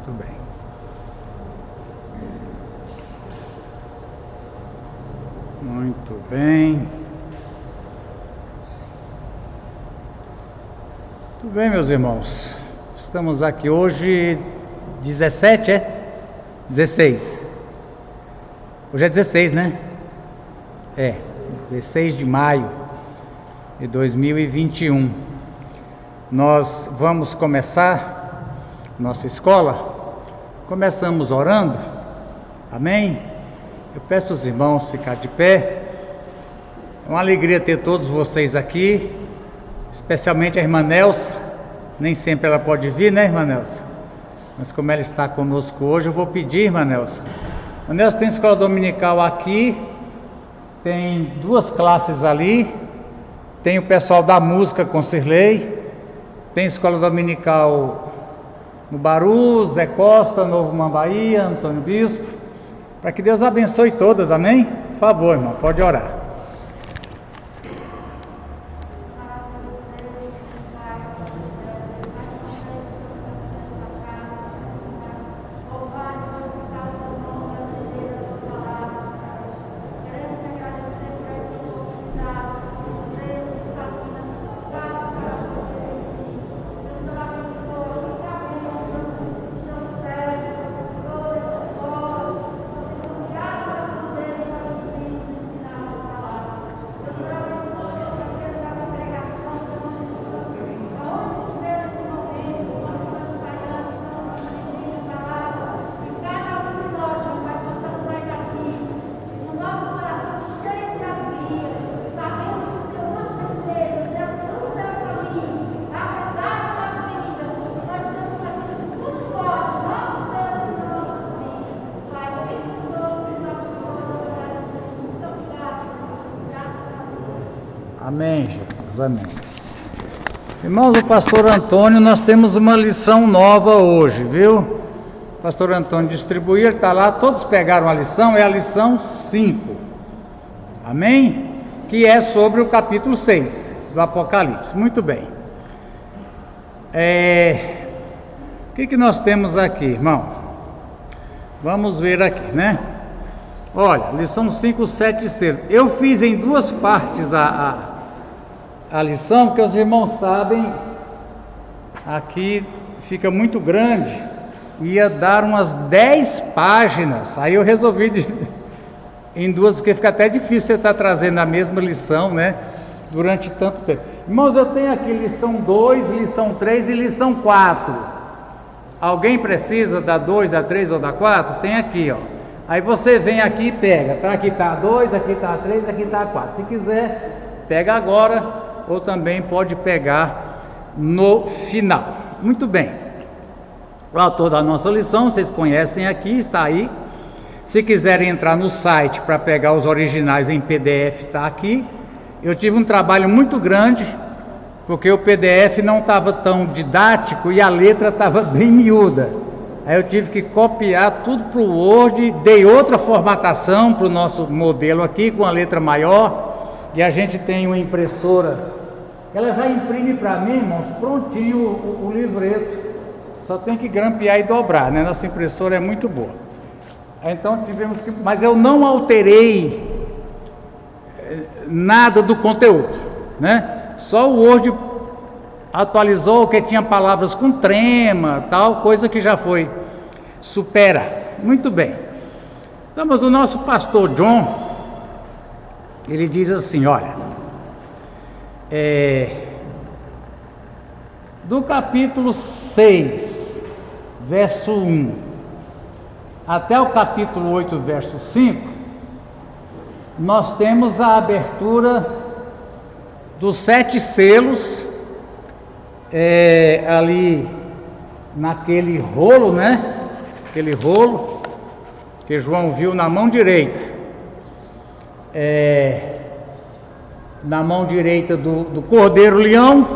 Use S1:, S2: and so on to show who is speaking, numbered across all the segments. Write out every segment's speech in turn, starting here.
S1: Muito bem. Muito bem. Muito bem, meus irmãos. Estamos aqui hoje, 17, é? 16. Hoje é 16, né? 16 de maio de 2021. Nós vamos começar nossa escola. Começamos orando. Amém? Eu peço aos irmãos ficar de pé. É uma alegria ter todos vocês aqui, especialmente a irmã Nelsa. Nem sempre ela pode vir, né, irmã Nelsa? Mas como ela está conosco hoje, eu vou pedir, irmã Nelsa. Irmã Nelsa, tem escola dominical aqui, tem 2 classes ali, tem o pessoal da música com Cirlei, tem escola dominical no Baru, Zé Costa, Novo Mambaía, Antônio Bispo, para que Deus abençoe todas, amém? Por favor, irmão, pode orar. Amém, Jesus, amém. Irmãos, o pastor Antônio, nós temos uma lição nova hoje, viu? O pastor Antônio distribuiu, ele está lá, todos pegaram a lição, é a lição 5. Amém? Que é sobre o capítulo 6 do Apocalipse. Muito bem. O que nós temos aqui, irmão? Vamos ver aqui, né? Olha, lição 5, 7 e 6. Eu fiz em 2 partes a lição, porque os irmãos sabem, aqui fica muito grande, ia dar umas 10 páginas, aí eu resolvi em 2, porque fica até difícil você estar trazendo a mesma lição, né, durante tanto tempo. Irmãos, eu tenho aqui lição 2, lição 3 e lição 4, alguém precisa da 2, da 3 ou da 4? Tem aqui, ó, aí você vem aqui e pega, tá? Aqui está a 2, aqui está a 3, aqui está a 4, se quiser, pega agora, ou também pode pegar no final. Muito bem. O autor da nossa lição, vocês conhecem aqui, está aí. Se quiserem entrar no site para pegar os originais em PDF, está aqui. Eu tive um trabalho muito grande, porque o PDF não estava tão didático e a letra estava bem miúda. Aí eu tive que copiar tudo para o Word, dei outra formatação para o nosso modelo aqui, com a letra maior. E a gente tem uma impressora, ela já imprime para mim, irmãos, prontinho o livreto, só tem que grampear e dobrar, né? Nossa impressora é muito boa. Então tivemos que, mas eu não alterei nada do conteúdo, né? Só o Word atualizou, que tinha palavras com trema, tal, coisa que já foi superada. Muito bem. Então, mas o nosso pastor John, ele diz assim, olha, do capítulo 6, verso 1, até o capítulo 8, verso 5, nós temos a abertura dos 7 selos, ali naquele rolo, né? Aquele rolo que João viu na mão direita. Na mão direita do cordeiro leão,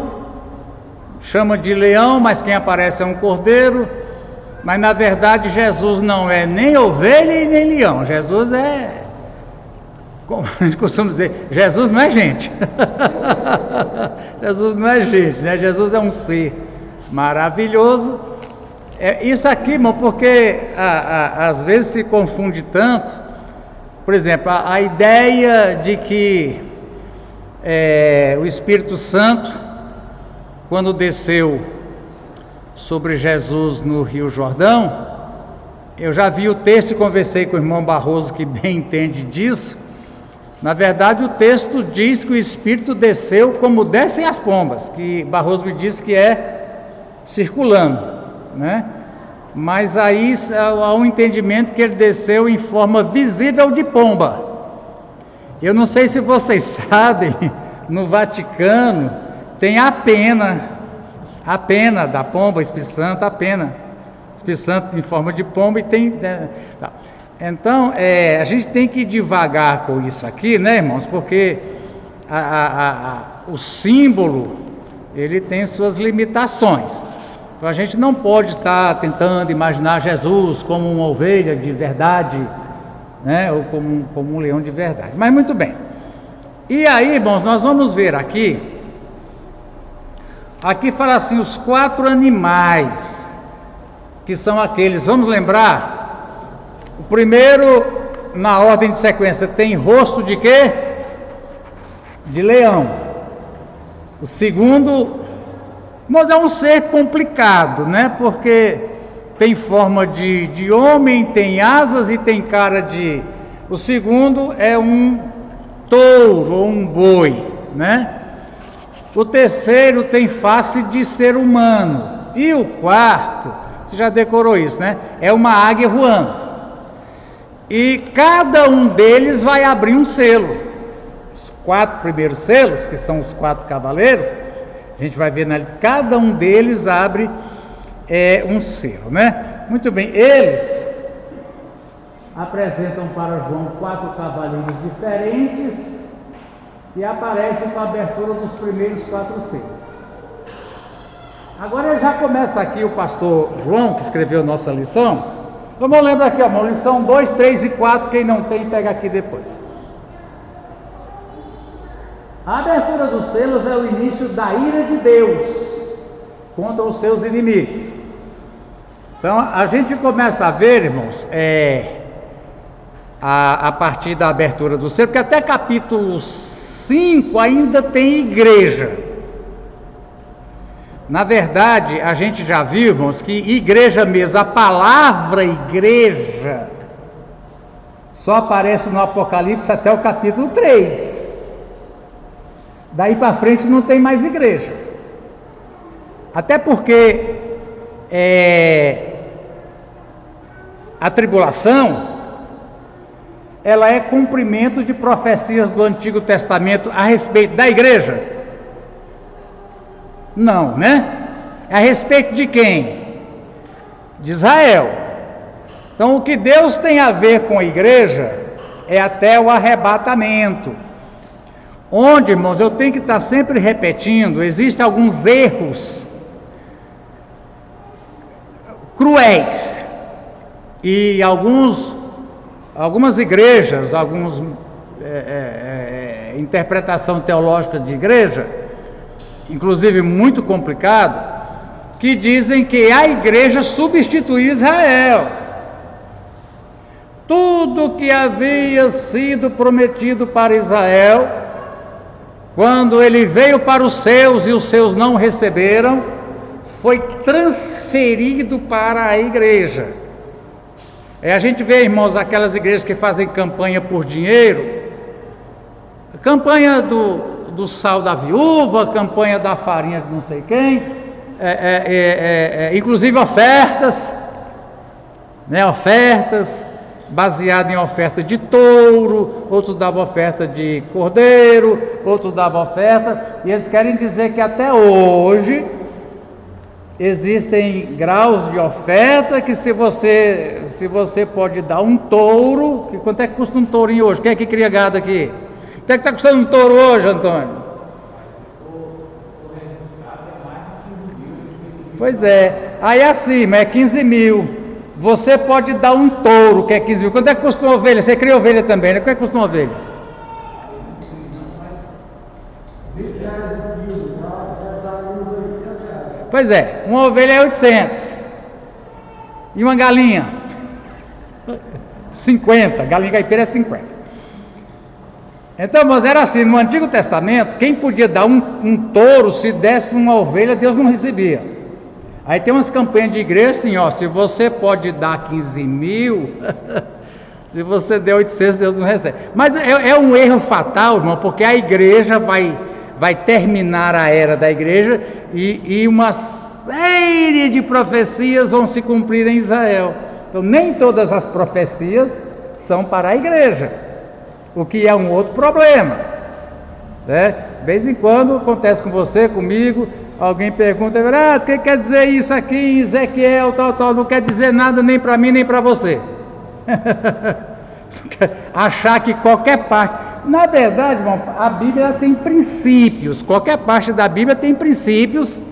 S1: chama de leão, mas quem aparece é um cordeiro, mas na verdade Jesus não é nem ovelha e nem leão, Jesus é, como a gente costuma dizer, Jesus não é gente, Jesus não é gente, né? Jesus é um ser maravilhoso, Isso aqui, irmão, porque às vezes se confunde tanto. Por exemplo, a ideia de que o Espírito Santo, quando desceu sobre Jesus no Rio Jordão, eu já vi o texto e conversei com o irmão Barroso, que bem entende disso. Na verdade, o texto diz que o Espírito desceu como descem as pombas, que Barroso me disse que é circulando, né? Mas aí há um entendimento que ele desceu em forma visível de pomba. Eu não sei se vocês sabem, no Vaticano tem a pena da pomba, Espírito Santo, Espírito Santo em forma de pomba e tem... Então, a gente tem que ir devagar com isso aqui, né, irmãos? Porque o símbolo, ele tem suas limitações. Então, a gente não pode estar tentando imaginar Jesus como uma ovelha de verdade, né? Ou como um leão de verdade. Mas, muito bem. E aí, irmãos, nós vamos ver aqui. Aqui fala assim, os 4 animais, que são aqueles, vamos lembrar? O primeiro, na ordem de sequência, tem rosto de quê? De leão. O segundo, mas é um ser complicado, né? Porque tem forma de homem, tem asas e tem cara de... O segundo é um touro ou um boi, né? O terceiro tem face de ser humano. E o quarto, você já decorou isso, né? É uma águia voando. E cada um deles vai abrir um selo. Os 4 primeiros selos, que são os 4 cavaleiros, a gente vai ver, cada um deles abre um selo, né? Muito bem, eles apresentam para João 4 cavaleiros diferentes e aparecem com a abertura dos primeiros 4 selos. Agora já começa aqui o pastor João, que escreveu nossa lição. Vamos lembrar aqui, ó, lição 2, 3 e 4, quem não tem, pega aqui depois. A abertura dos selos é o início da ira de Deus contra os seus inimigos. Então, a gente começa a ver, irmãos, a partir da abertura do selo, porque até capítulo 5 ainda tem igreja. Na verdade, a gente já viu, irmãos, que igreja mesmo, a palavra igreja, só aparece no Apocalipse até o capítulo 3. Daí para frente não tem mais igreja. Até porque a tribulação, ela é cumprimento de profecias do Antigo Testamento a respeito da igreja. Não, né? É a respeito de quem? De Israel. Então, o que Deus tem a ver com a igreja é até o arrebatamento. Onde, irmãos, eu tenho que estar sempre repetindo, existem alguns erros cruéis e algumas igrejas, interpretação teológica de igreja, inclusive muito complicado, que dizem que a igreja substituiu Israel. Tudo que havia sido prometido para Israel, quando ele veio para os seus e os seus não receberam, foi transferido para a igreja. A gente vê, irmãos, aquelas igrejas que fazem campanha por dinheiro, campanha do sal da viúva, campanha da farinha de não sei quem, inclusive ofertas, né, ofertas baseadas em oferta de touro, outros davam oferta de cordeiro, outros davam oferta, e eles querem dizer que até hoje existem graus de oferta que se você pode dar um touro, que quanto é que custa um tourinho hoje? Quem é que cria gado aqui? Quanto é que está custando um touro hoje, Antônio? Pois é, aí assim, mas é 15 mil. Você pode dar um touro, que é 15 mil. Quanto é que custa uma ovelha? Você cria ovelha também, né? Quanto é que custa uma ovelha? Pois é, uma ovelha é 800. E uma galinha? 50, galinha caipira é 50. Então, mas era assim, no Antigo Testamento, quem podia dar um touro, se desse uma ovelha, Deus não recebia. Aí tem umas campanhas de igreja assim, ó, se você pode dar 15 mil, se você der 800, Deus não recebe. Mas é um erro fatal, irmão, porque a igreja vai terminar a era da igreja e uma série de profecias vão se cumprir em Israel. Então, nem todas as profecias são para a igreja, o que é um outro problema, né? De vez em quando acontece com você, comigo, alguém pergunta, o que quer dizer isso aqui em Ezequiel, tal, não quer dizer nada nem para mim nem para você. Achar que qualquer parte, na verdade, irmão, a Bíblia tem princípios, qualquer parte da Bíblia tem princípios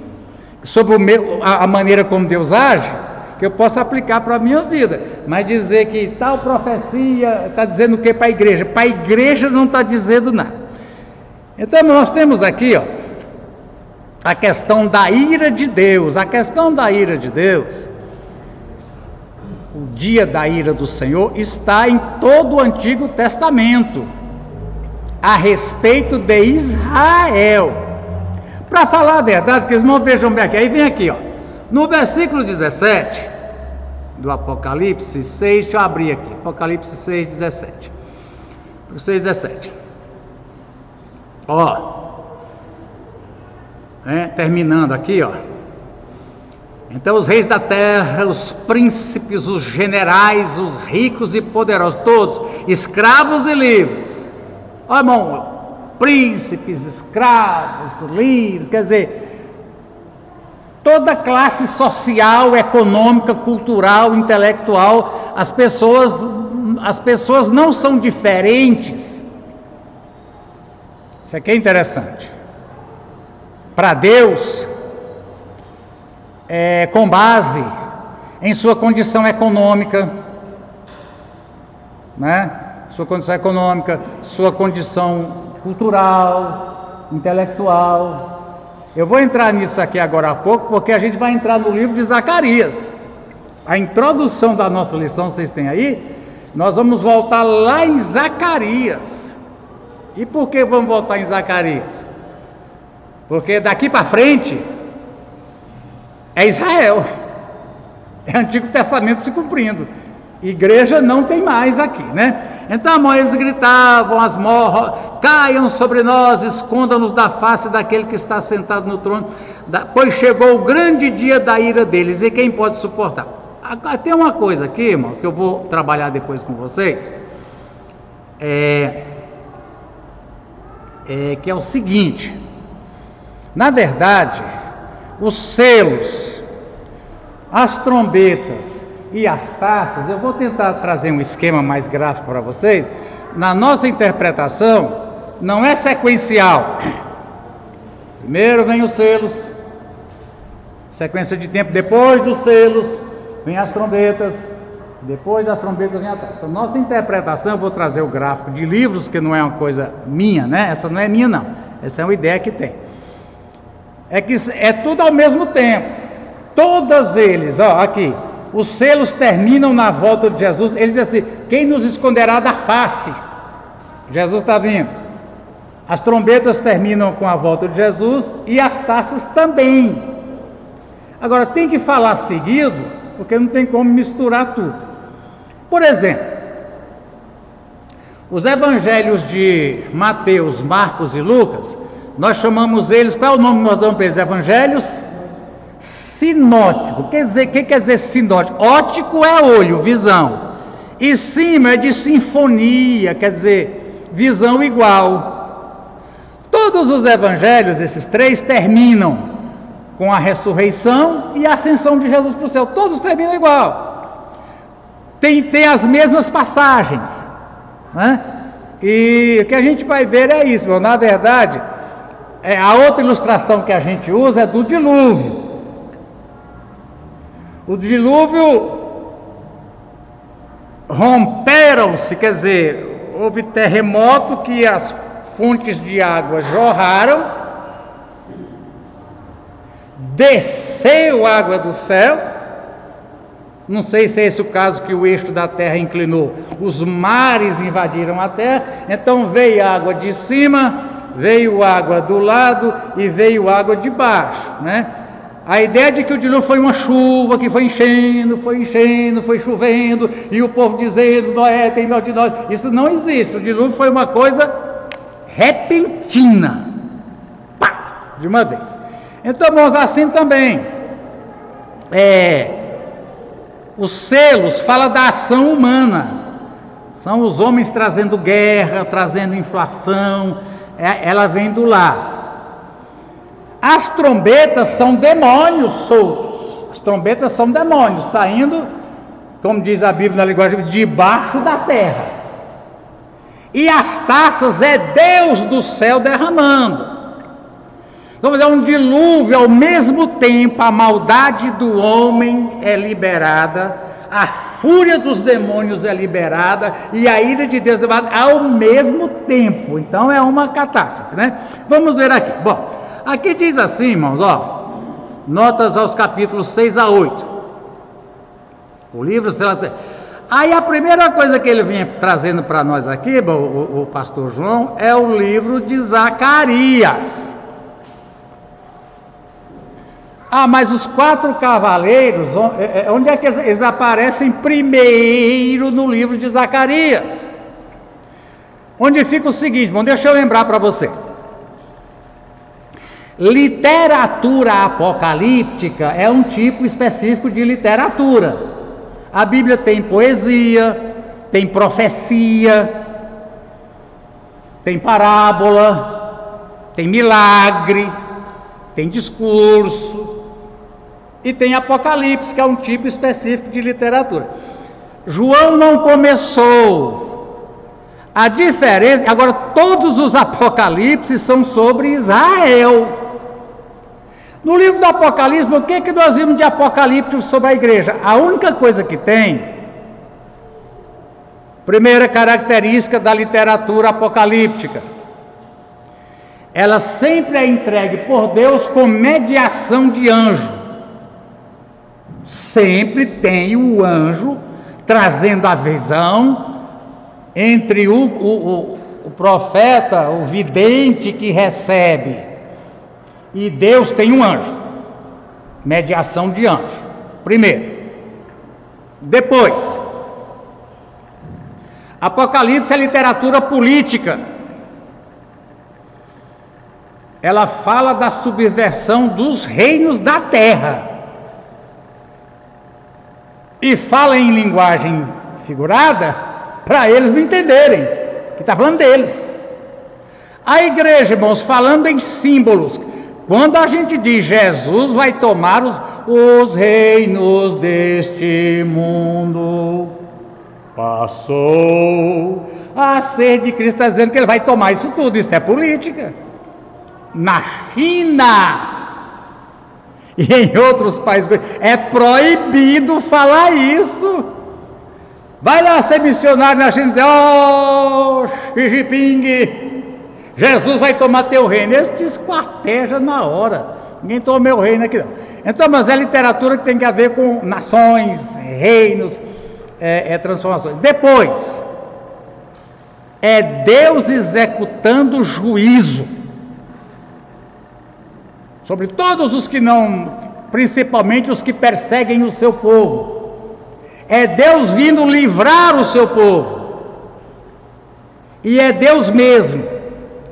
S1: sobre a maneira como Deus age, que eu posso aplicar para a minha vida. Mas dizer que tal profecia está dizendo o que para a igreja? Para a igreja não está dizendo nada. Então nós temos aqui, ó, a questão da ira de Deus. A questão da ira de Deus, o dia da ira do Senhor, está em todo o Antigo Testamento, a respeito de Israel. Para falar a verdade, porque os irmãos vejam bem aqui, aí vem aqui, ó, no versículo 17 do Apocalipse 6, deixa eu abrir aqui, Apocalipse 6, 17. 6, 17. Ó, terminando aqui, ó. Então os reis da terra, os príncipes, os generais, os ricos e poderosos, todos, escravos e livres. Ó, irmão, príncipes, escravos, livres, quer dizer, toda classe social, econômica, cultural, intelectual, as pessoas não são diferentes. Isso aqui é interessante. Para Deus, com base em sua condição econômica, né? Sua condição econômica, sua condição cultural, intelectual. Eu vou entrar nisso aqui agora há pouco, porque a gente vai entrar no livro de Zacarias. A introdução da nossa lição, vocês têm aí? Nós vamos voltar lá em Zacarias. E por que vamos voltar em Zacarias? Porque daqui para frente é Israel, é o Antigo Testamento se cumprindo. Igreja não tem mais aqui, né? Então eles gritavam, as morras, caiam sobre nós, esconda-nos da face daquele que está sentado no trono, pois chegou o grande dia da ira deles, e quem pode suportar? Tem uma coisa aqui, irmãos, que eu vou trabalhar depois com vocês, que é o seguinte: na verdade, os selos, as trombetas e as taças, eu vou tentar trazer um esquema mais gráfico para vocês. Na nossa interpretação, não é sequencial. Primeiro vem os selos, sequência de tempo, depois dos selos, vem as trombetas, depois das trombetas vem a taça. Nossa interpretação, eu vou trazer o gráfico de livros, que não é uma coisa minha, né? Essa não é minha, não. Essa é uma ideia que tem. É que é tudo ao mesmo tempo. Todas eles, ó, aqui, os selos terminam na volta de Jesus. Eles dizem assim: quem nos esconderá da face? Jesus está vindo. As trombetas terminam com a volta de Jesus e as taças também. Agora tem que falar seguido, porque não tem como misturar tudo. Por exemplo, os evangelhos de Mateus, Marcos e Lucas, nós chamamos eles, qual é o nome que nós damos para eles? Evangelhos sinótico. O que quer dizer sinótico? Ótico é olho, visão. E cima é de sinfonia, quer dizer visão igual. Todos os evangelhos, esses três, terminam com a ressurreição e a ascensão de Jesus para o céu. Todos terminam igual. Tem as mesmas passagens, né? E o que a gente vai ver é isso, na verdade. A outra ilustração que a gente usa é do dilúvio. O dilúvio romperam-se, quer dizer, houve terremoto que as fontes de água jorraram, desceu água do céu, Não sei se é esse o caso que o eixo da terra inclinou. Os mares invadiram a terra, então veio água de cima, veio água do lado e veio água de baixo, né? A ideia de que o dilúvio foi uma chuva que foi enchendo, foi chovendo, e o povo dizendo, Noé tem dó de nós. Isso não existe. O dilúvio foi uma coisa repentina, pá, de uma vez. Então, irmãos, assim também, os selos falam da ação humana. São os homens trazendo guerra, trazendo inflação, ela vem do lado. As trombetas são demônios soltos. As trombetas são demônios saindo, como diz a Bíblia na linguagem, debaixo da terra. E as taças é Deus do céu derramando. Então é um dilúvio, ao mesmo tempo a maldade do homem é liberada, a fúria dos demônios é liberada e a ira de Deus é liberada ao mesmo tempo. Então é uma catástrofe, né? Vamos ver aqui. Bom, aqui diz assim, irmãos, ó, notas aos capítulos 6 a 8. O livro, aí a primeira coisa que ele vem trazendo para nós aqui, o pastor João, é o livro de Zacarias. Ah, mas os 4 cavaleiros, onde é que eles aparecem primeiro no livro de Zacarias? Onde fica o seguinte, bom, deixa eu lembrar para você. Literatura apocalíptica é um tipo específico de literatura. A Bíblia tem poesia, tem profecia, tem parábola, tem milagre, tem discurso e tem Apocalipse, que é um tipo específico de literatura. João não começou. A diferença, agora todos os Apocalipses são sobre Israel. No livro do Apocalipse, o que nós vimos de Apocalipse sobre a igreja? A única coisa que tem, primeira característica da literatura apocalíptica, ela sempre é entregue por Deus com mediação de anjo. Sempre tem o anjo trazendo a visão entre o profeta, o vidente que recebe, e Deus tem um anjo, mediação de anjo, primeiro. Depois, Apocalipse é literatura política. Ela fala da subversão dos reinos da terra. E fala em linguagem figurada, para eles não entenderem, que está falando deles. A igreja, irmãos, falando em símbolos. Quando a gente diz Jesus vai tomar os reinos deste mundo, passou a ser de Cristo, está dizendo que ele vai tomar isso tudo. Isso é política. Na China e em outros países é proibido falar isso. Vai lá ser missionário na China e dizer, oh, Xi Jinping, Jesus vai tomar teu reino. Eles te esquartejam na hora. Ninguém toma meu reino aqui não. Então, mas é literatura que tem que ver com nações, reinos, transformações. Depois, é Deus executando juízo sobre todos os que não, principalmente os que perseguem o seu povo. É Deus vindo livrar o seu povo. E é Deus mesmo.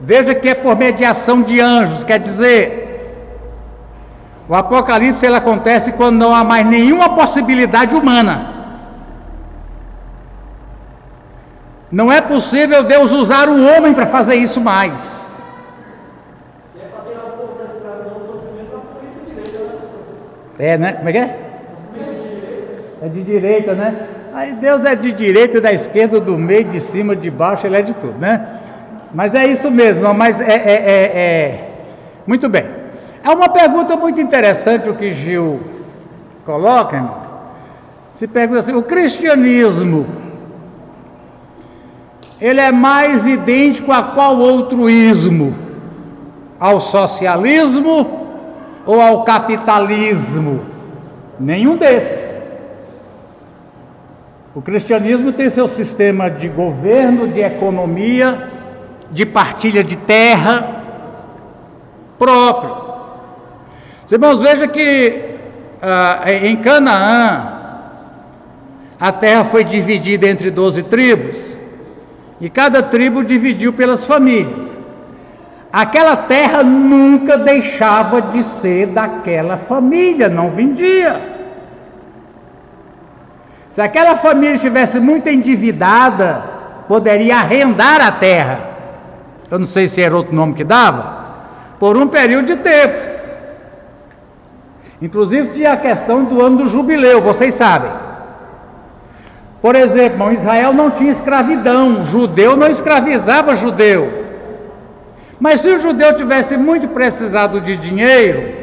S1: Veja que é por mediação de anjos, quer dizer, o Apocalipse ele acontece quando não há mais nenhuma possibilidade humana. Não é possível Deus usar o homem para fazer isso mais. Né? Como é que é? É de direita, né? Aí Deus é de direita, da esquerda, do meio, de cima, de baixo, ele é de tudo, né? Mas é isso mesmo, mas muito bem. É uma pergunta muito interessante o que Gil coloca, irmãos. Se pergunta assim, o cristianismo, ele é mais idêntico a qual outro ismo? Ao socialismo ou ao capitalismo? Nenhum desses. O cristianismo tem seu sistema de governo, de economia, de partilha de terra próprio. Os irmãos, veja que em Canaã, a terra foi dividida entre 12 tribos, e cada tribo dividiu pelas famílias. Aquela terra nunca deixava de ser daquela família, não vendia. Se aquela família estivesse muito endividada, poderia arrendar a terra. Eu não sei se era outro nome que dava, por um período de tempo. Inclusive tinha a questão do ano do jubileu, vocês sabem. Por exemplo, Israel não tinha escravidão, judeu não escravizava judeu. Mas se o judeu tivesse muito precisado de dinheiro,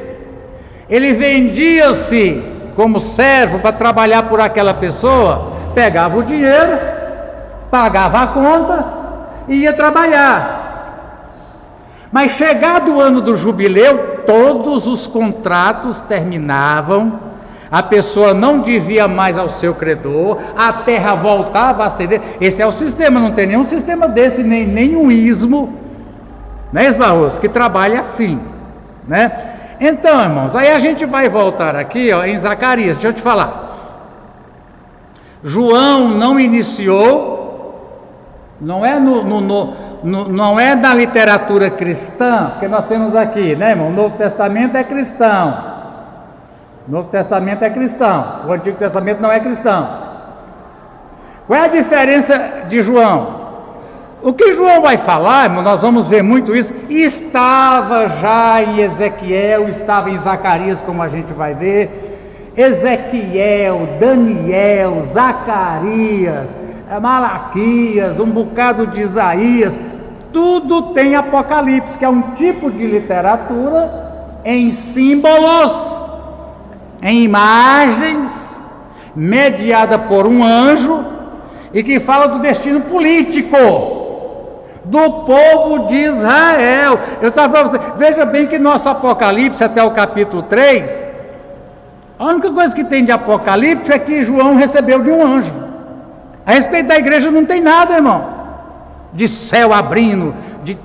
S1: ele vendia-se como servo para trabalhar por aquela pessoa, pegava o dinheiro, pagava a conta e ia trabalhar. Mas chegado o ano do jubileu, todos os contratos terminavam, a pessoa não devia mais ao seu credor, a terra voltava a ceder. Esse é o sistema, não tem nenhum sistema desse, nenhum ismo, né, Barroso, que trabalha assim, né? Então, irmãos, aí a gente vai voltar aqui, ó, em Zacarias. Deixa eu te falar. João não iniciou, não é não é da literatura cristã, porque nós temos aqui, né, irmão? O Novo Testamento é cristão. O Novo Testamento é cristão. O Antigo Testamento não é cristão. Qual é a diferença de João? O que João vai falar, irmão, nós vamos ver muito isso, estava já em Ezequiel, estava em Zacarias, como a gente vai ver. Ezequiel, Daniel, Zacarias, Malaquias, um bocado de Isaías, tudo tem Apocalipse, que é um tipo de literatura em símbolos, em imagens, mediada por um anjo, e que fala do destino político do povo de Israel. Eu estava para você, veja bem que nosso Apocalipse, até o capítulo 3, a única coisa que tem de Apocalipse é que João recebeu de um anjo. A respeito da igreja não tem nada, irmão, de céu abrindo,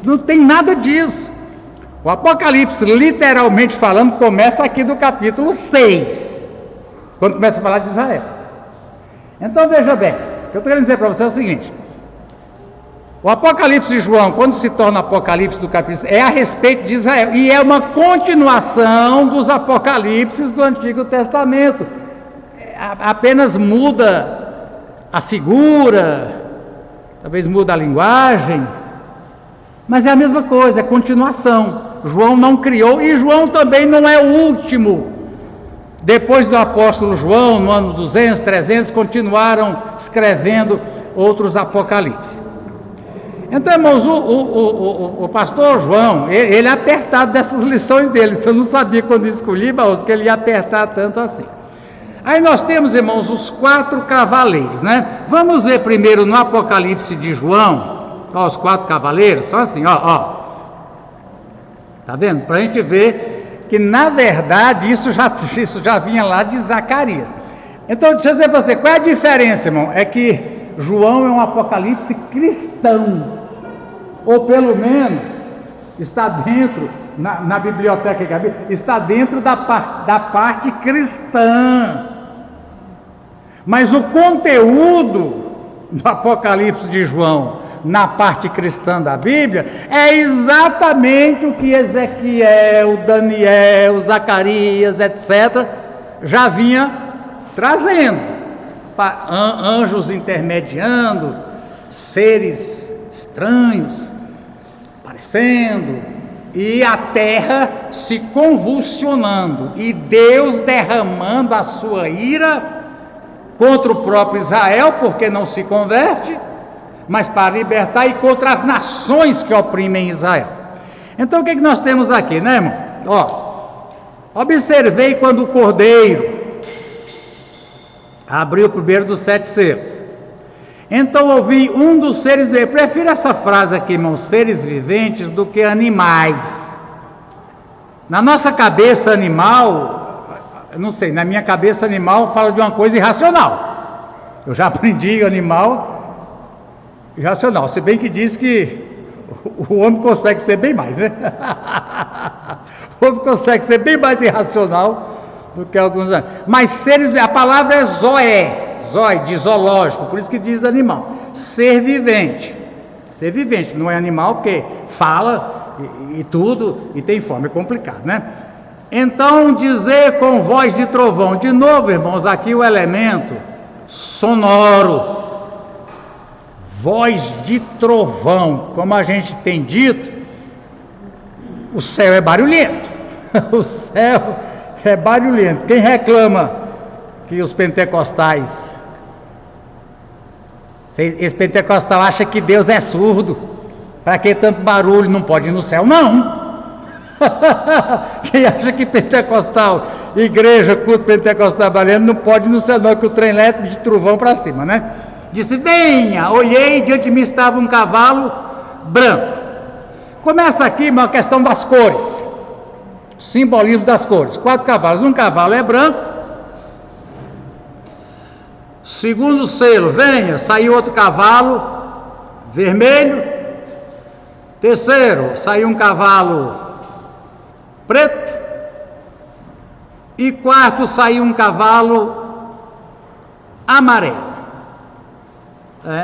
S1: não tem nada disso. O Apocalipse, literalmente falando, começa aqui do capítulo 6, quando começa a falar de Israel. Então veja bem, o que eu estou querendo dizer para você é o seguinte: o Apocalipse de João, quando se torna Apocalipse do capítulo, é a respeito de Israel, e é uma continuação dos Apocalipses do Antigo Testamento, apenas muda a figura, talvez muda a linguagem, mas é a mesma coisa, é continuação. João não criou, e João também não é o último. Depois do apóstolo João, no ano 200, 300, continuaram escrevendo outros Apocalipse. Então, irmãos, o pastor João, ele é apertado dessas lições dele. Eu não sabia quando escolhi, mas que ele ia apertar tanto assim. Aí nós temos, irmãos, os 4 cavaleiros, né? Vamos ver primeiro no Apocalipse de João, ó, os 4 cavaleiros, são assim, ó. Tá vendo? Para a gente ver que, na verdade, isso já vinha lá de Zacarias. Então, deixa eu dizer para você, qual é a diferença, irmão? É que João é um Apocalipse cristão, ou pelo menos está dentro, na biblioteca que havia, está dentro da parte cristã. Mas o conteúdo do Apocalipse de João, na parte cristã da Bíblia, é exatamente o que Ezequiel, Daniel, Zacarias, etc., já vinha trazendo. Anjos intermediando, seres estranhos aparecendo, e a terra se convulsionando, e Deus derramando a sua ira contra o próprio Israel, porque não se converte, mas para libertar, e contra as nações que oprimem Israel. Então o que nós temos aqui, né, irmão? Observei quando o cordeiro abriu o primeiro dos 7 selos. Então ouvi um dos seres viventes. Eu prefiro essa frase aqui, irmão, seres viventes, do que animais. Na nossa cabeça animal, eu não sei, na minha cabeça animal fala de uma coisa irracional. Eu já aprendi animal irracional, se bem que diz que o homem consegue ser bem mais, né? O homem consegue ser bem mais irracional do que alguns animais. Mas seres, a palavra é zoé, de zoológico, por isso que diz animal. Ser vivente, não é animal porque fala e tudo e tem forma, é complicado, né? Então dizer com voz de trovão, de novo, irmãos, aqui o elemento sonoro. Voz de trovão, como a gente tem dito, o céu é barulhento. O céu é barulhento. Quem reclama que os pentecostais, esse pentecostal acha que Deus é surdo, para que tanto barulho, não pode ir no céu? Não. Quem acha que pentecostal, igreja, culto pentecostal barulhento, não pode ir no céu não, que o trem leva de trovão para cima, né? Disse, venha, olhei e diante de mim estava um cavalo branco. Começa aqui uma questão das cores, simbolismo das cores. 4 cavalos, um cavalo é branco. Segundo selo, venha, saiu outro cavalo vermelho. Terceiro, saiu um cavalo preto. E quarto, saiu um cavalo amarelo.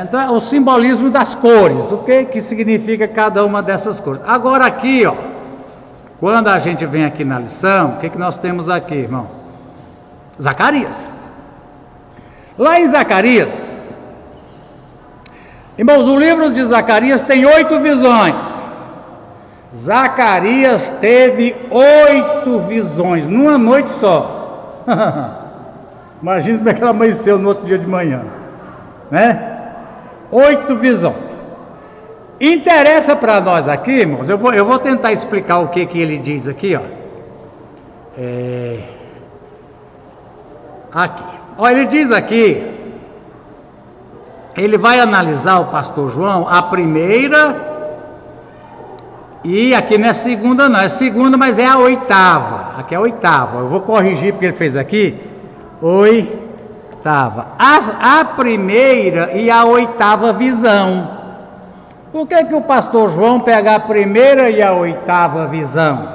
S1: Então é o simbolismo das cores, o que significa cada uma dessas cores. Agora aqui, ó, quando a gente vem aqui na lição, o que nós temos aqui, irmão? Zacarias. Lá em Zacarias, irmãos, o livro de Zacarias tem 8 visões. Zacarias teve 8 visões numa noite só. Imagina como é que ela amanheceu no outro dia de manhã, né? 8 visões. Interessa para nós aqui, irmãos, eu vou tentar explicar o que ele diz aqui, ó. Aqui. Ó, ele diz aqui, ele vai analisar, o pastor João, a primeira, e aqui não é segunda não, é segunda, mas é a 8ª, aqui é a 8ª, eu vou corrigir porque ele fez aqui, a primeira e a 8ª visão. Por que o pastor João pega a primeira e a 8ª visão?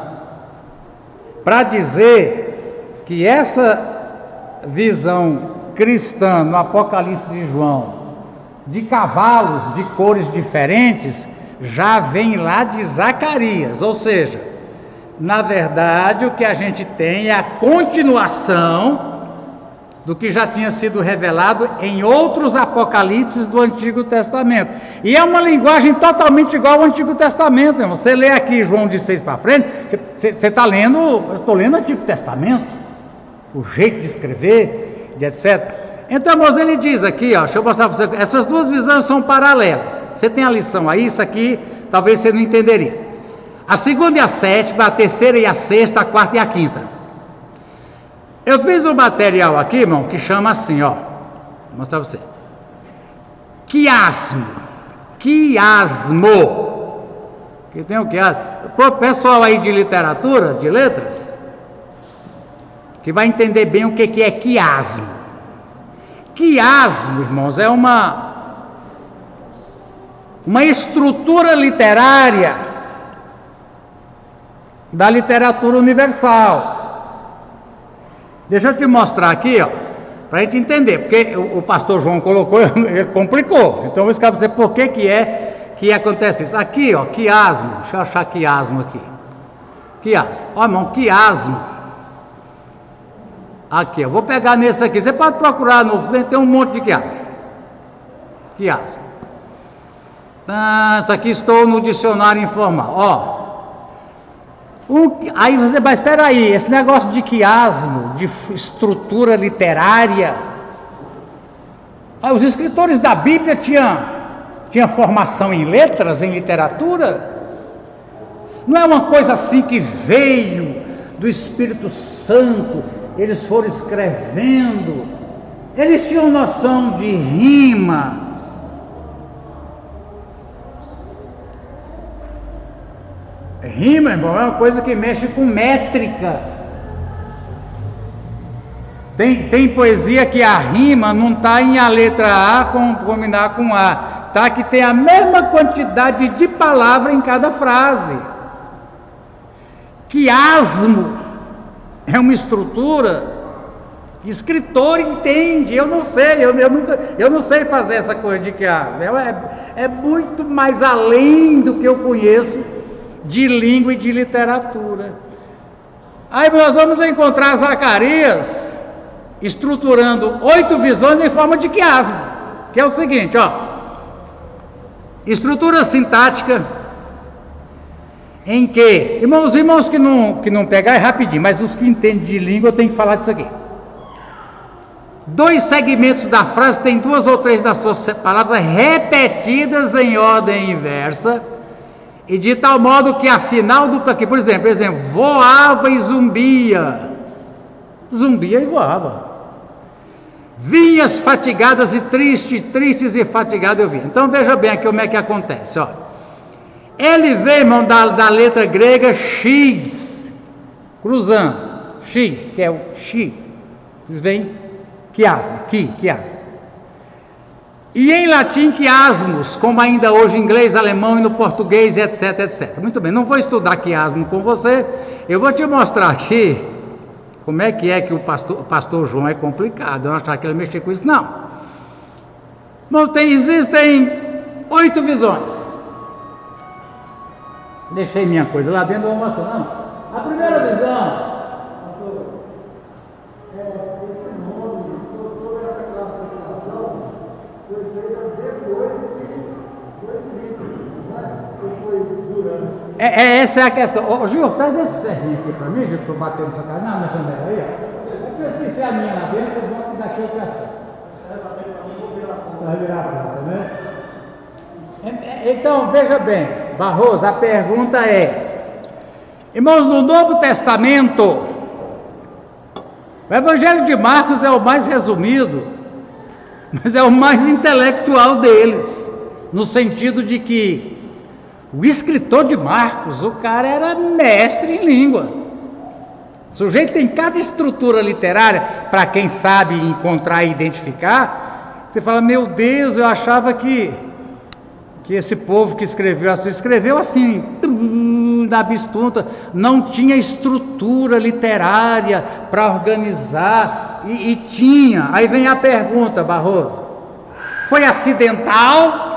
S1: Para dizer que essa visão cristã no Apocalipse de João, de cavalos de cores diferentes, já vem lá de Zacarias. Ou seja, na verdade o que a gente tem é a continuação do que já tinha sido revelado em outros apocalipses do Antigo Testamento. E é uma linguagem totalmente igual ao Antigo Testamento, irmão. Você lê aqui João de 6 para frente, você está lendo, eu estou lendo o Antigo Testamento, o jeito de escrever, etc. Então, irmãos, ele diz aqui, ó, deixa eu mostrar para você, essas duas visões são paralelas. Você tem a lição aí, isso aqui, talvez você não entenderia. A segunda e a 7ª, a terceira e a 6ª, a 4ª e a 5ª. Eu fiz um material aqui, irmão, que chama assim, ó. Vou mostrar pra você. Quiasmo. Que tem o quiasmo. Pro pessoal aí de literatura, de letras, que vai entender bem o que é quiasmo. Quiasmo, irmãos, é uma estrutura literária da literatura universal. Deixa eu te mostrar aqui, ó, para a gente entender, porque o pastor João colocou, ele complicou. Então eu vou explicar para você por que acontece isso. Aqui, ó, quiasmo, deixa eu achar quiasmo aqui. Quiasmo, ó, irmão, quiasmo. Aqui, eu vou pegar nesse aqui, você pode procurar, tem um monte de quiasmo. Quiasmo. Isso aqui estou no dicionário informal, ó. Aí você vai, espera aí, esse negócio de quiasmo, de estrutura literária, os escritores da Bíblia tinham formação em letras, em literatura? Não é uma coisa assim que veio do Espírito Santo, eles foram escrevendo, eles tinham noção de rima. Rima, irmão, é uma coisa que mexe com métrica. Tem poesia que a rima não está em a letra A combinar com A, tá? Que tem a mesma quantidade de palavra em cada frase. Quiasmo é uma estrutura que escritor entende. Eu não sei, eu não sei fazer essa coisa de quiasmo. É muito mais além do que eu conheço de língua e de literatura. Aí nós vamos encontrar Zacarias estruturando 8 visões em forma de quiasmo, que é o seguinte, ó: estrutura sintática, em que, os irmãos que não pegar é rapidinho, mas os que entendem de língua eu tenho que falar disso aqui. 2 segmentos da frase tem 2 ou 3 das suas palavras repetidas em ordem inversa, e de tal modo que a final do aqui, por exemplo, voava e zumbia e voava. Vinhas fatigadas e tristes e fatigadas eu vi. Então veja bem aqui como é que acontece, ó. Ele veio, irmão, da letra grega X, cruzando, X, que é o X, vem quiasmo, quiasmo. E em latim, quiasmos, como ainda hoje em inglês, alemão e no português, etc, etc. Muito bem, não vou estudar quiasmo com você, eu vou te mostrar aqui como é que o pastor João é complicado. Eu não achava que ele mexia com isso, não. Bom, existem 8 visões. Deixei minha coisa lá dentro, eu vou mostrar. Não. A primeira visão.
S2: Pastor, esse nome, toda essa classificação foi feita depois que foi escrito, não é? Ou foi durante?
S1: Essa é a questão. Ô, Gil, traz esse ferrinho aqui para mim, Gil, para eu bater nessa cara. Não, na janela aí, ó. É que eu esqueci a minha lá dentro, eu boto daqui eu peço. Vai virar a porta, né? Então, veja bem, Barroso, a pergunta é: irmãos, no Novo Testamento, o Evangelho de Marcos é o mais resumido, mas é o mais intelectual deles, no sentido de que o escritor de Marcos, o cara era mestre em língua. O sujeito tem cada estrutura literária, para quem sabe encontrar e identificar. Você fala, meu Deus, eu achava que esse povo que escreveu assim, da bistunta, não tinha estrutura literária para organizar, e tinha. Aí vem a pergunta, Barroso: foi acidental?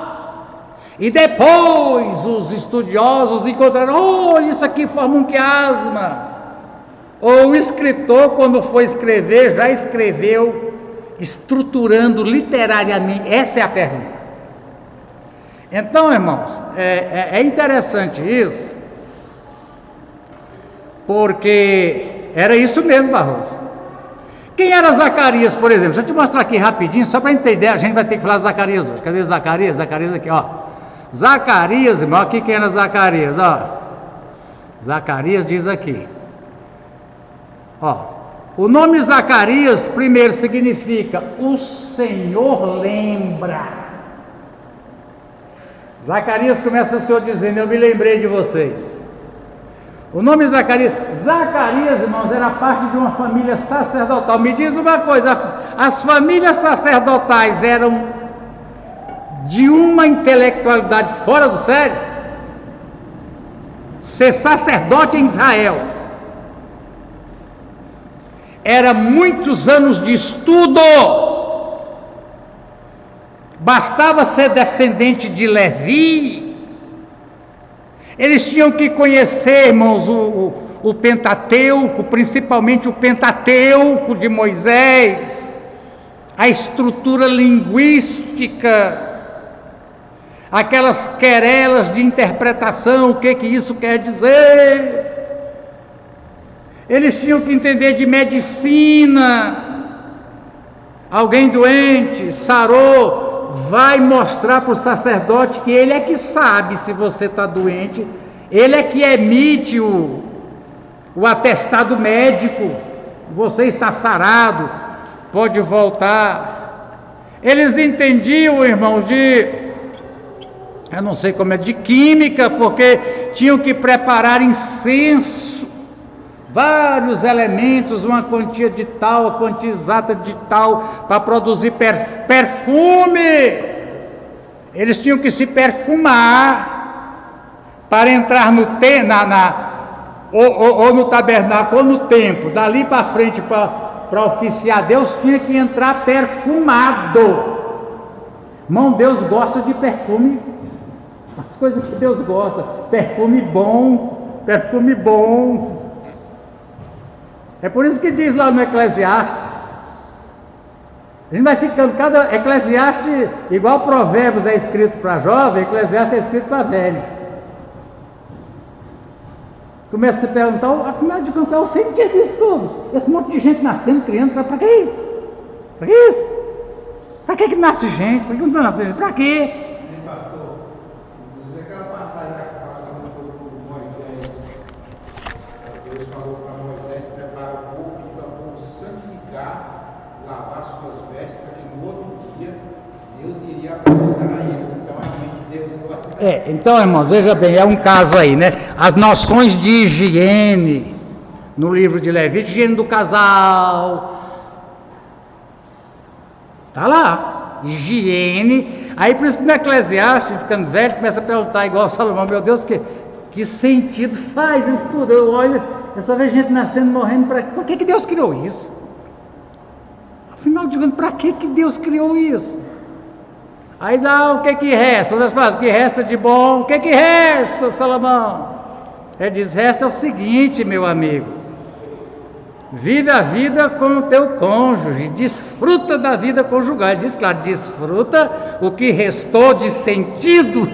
S1: E depois os estudiosos encontraram, olha, isso aqui forma um quiasma. Ou o escritor, quando foi escrever, já escreveu estruturando literariamente? Essa é a pergunta. Então, irmãos, é interessante isso, porque era isso mesmo, Barroso. Quem era Zacarias, por exemplo? Deixa eu te mostrar aqui rapidinho, só para entender. A gente vai ter que falar Zacarias hoje. Cadê Zacarias? Zacarias aqui, ó. Zacarias, irmão, aqui quem era Zacarias, ó. Zacarias diz aqui, ó. O nome Zacarias, primeiro, significa o Senhor lembra. Zacarias começa o Senhor dizendo, eu me lembrei de vocês. O nome Zacarias, irmãos, era parte de uma família sacerdotal. Me diz uma coisa, as famílias sacerdotais eram de uma intelectualidade fora do sério? Ser sacerdote em Israel era muitos anos de estudo. Bastava ser descendente de Levi. Eles tinham que conhecer, irmãos, o Pentateuco, principalmente o Pentateuco de Moisés, a estrutura linguística, aquelas querelas de interpretação, o que isso quer dizer. Eles tinham que entender de medicina. Alguém doente, sarou, vai mostrar para o sacerdote que ele é que sabe se você está doente, ele é que emite o atestado médico, você está sarado, pode voltar. Eles entendiam, irmãos, eu não sei como é, de química, porque tinham que preparar incenso vários elementos, uma quantia de tal, a quantia exata de tal, para produzir perfume. Eles tinham que se perfumar para entrar no ou no tabernáculo ou no templo. Dali para frente, para oficiar Deus, tinha que entrar perfumado. Irmão, Deus gosta de perfume, as coisas que Deus gosta, perfume bom. É por isso que diz lá no Eclesiastes, a gente vai ficando, cada Eclesiastes, igual Provérbios é escrito para jovem, Eclesiastes é escrito para velho. Começa a se perguntar, afinal de contas, qual é o sentido disso tudo? Esse monte de gente nascendo, criando, para que isso? Para que isso? Para que nasce gente? Para que não está nascendo? Para quê?
S3: Pastor, aquela passagem que fala com Moisés, Deus falou para Moisés preparar o povo para o povo se santificar, lavar suas vestes, para que no outro dia Deus iria apresentar a eles. Então a gente, Deus gosta.
S1: Então, irmãos, veja bem, é um caso aí, né? As noções de higiene no livro de Levítico, higiene do casal. Está lá, higiene. Aí por isso que no Eclesiastes, ficando velho, começa a perguntar igual Salomão, meu Deus, que sentido faz isso tudo? Eu olho, eu só vejo gente nascendo, morrendo, para que Deus criou isso? Afinal de contas, para que Deus criou isso? Aí o que resta? O que resta de bom? O que resta, Salomão? Ele diz, resta o seguinte, meu amigo. Vive a vida com o teu cônjuge, desfruta da vida conjugal. Ele diz, claro, desfruta o que restou de sentido.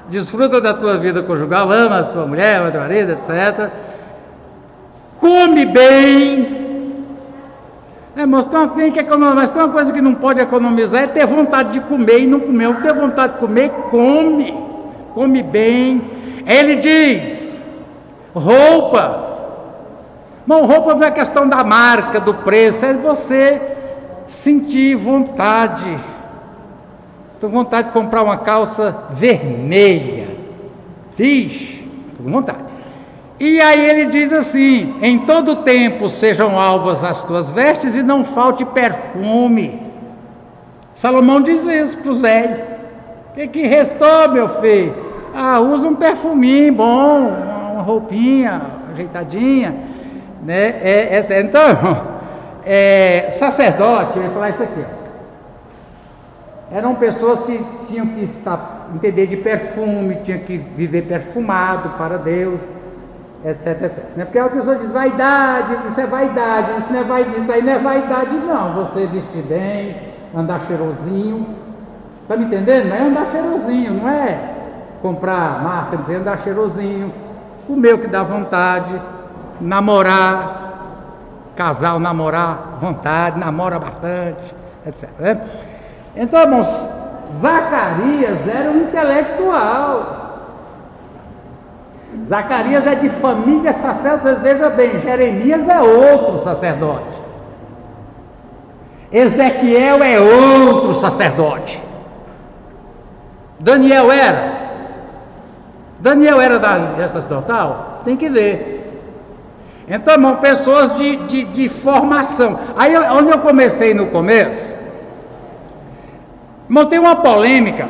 S1: Desfruta da tua vida conjugal, ama a tua mulher, ama a teu marido, etc. Come bem. Mas tem que economizar, mas tem uma coisa que não pode economizar, é ter vontade de comer e não comer. Ter vontade de comer, come bem. Ele diz, roupa. Não, roupa não é questão da marca, do preço, é você sentir vontade. Estou com vontade de comprar uma calça vermelha. Vixe, estou com vontade. E aí ele diz assim, em todo tempo sejam alvas as tuas vestes e não falte perfume. Salomão diz isso para os velhos. O que restou, meu filho? Usa um perfuminho bom, uma roupinha ajeitadinha. Então, sacerdote, eu ia falar isso aqui, eram pessoas que tinham que entender de perfume, tinham que viver perfumado para Deus, etc. Porque a pessoa diz, vaidade, isso é vaidade, isso aí não é vaidade não, você vestir bem, andar cheirosinho, está me entendendo? Não é andar cheirosinho, não é comprar marca, dizer andar cheirosinho, comer o que dá vontade, namorar, casal namorar, vontade, namora bastante, etc. Então, irmãos, Zacarias era um intelectual. Zacarias é de família sacerdote, veja bem, Jeremias é outro sacerdote. Ezequiel é outro sacerdote. Daniel era da igreja sacerdotal? Tem que ver. Então, irmão, pessoas de formação. Aí, onde eu comecei no começo, irmão, tem uma polêmica,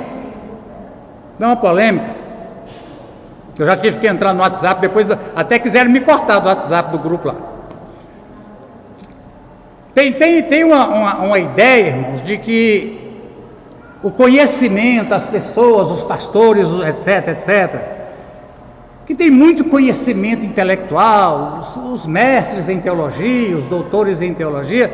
S1: que eu já tive que entrar no WhatsApp, depois até quiseram me cortar do WhatsApp do grupo lá. Tem uma ideia, irmãos, de que o conhecimento, as pessoas, os pastores, etc., que tem muito conhecimento intelectual, os mestres em teologia, os doutores em teologia,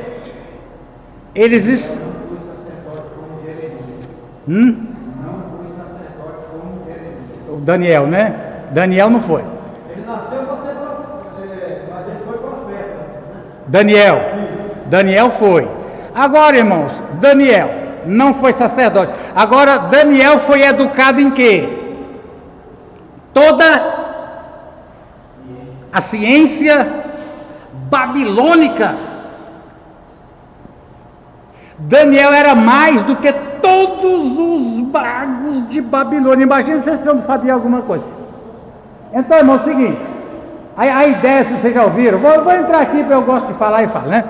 S1: eles...
S3: Não foi sacerdote como Jeremias. Não foi sacerdote como Jeremias.
S1: O Daniel, né? Daniel não foi.
S2: Ele nasceu para ser profeta, mas ele foi profeta.
S1: Daniel foi. Agora, irmãos, Daniel não foi sacerdote. Agora, Daniel foi educado em quê? Toda a ciência babilônica. Daniel era mais do que todos os magos de Babilônia. Imagina se esse homem sabia alguma coisa. Então, irmão, é o seguinte, A ideia, se vocês já ouviram, vou entrar aqui porque eu gosto de falar e falo, né?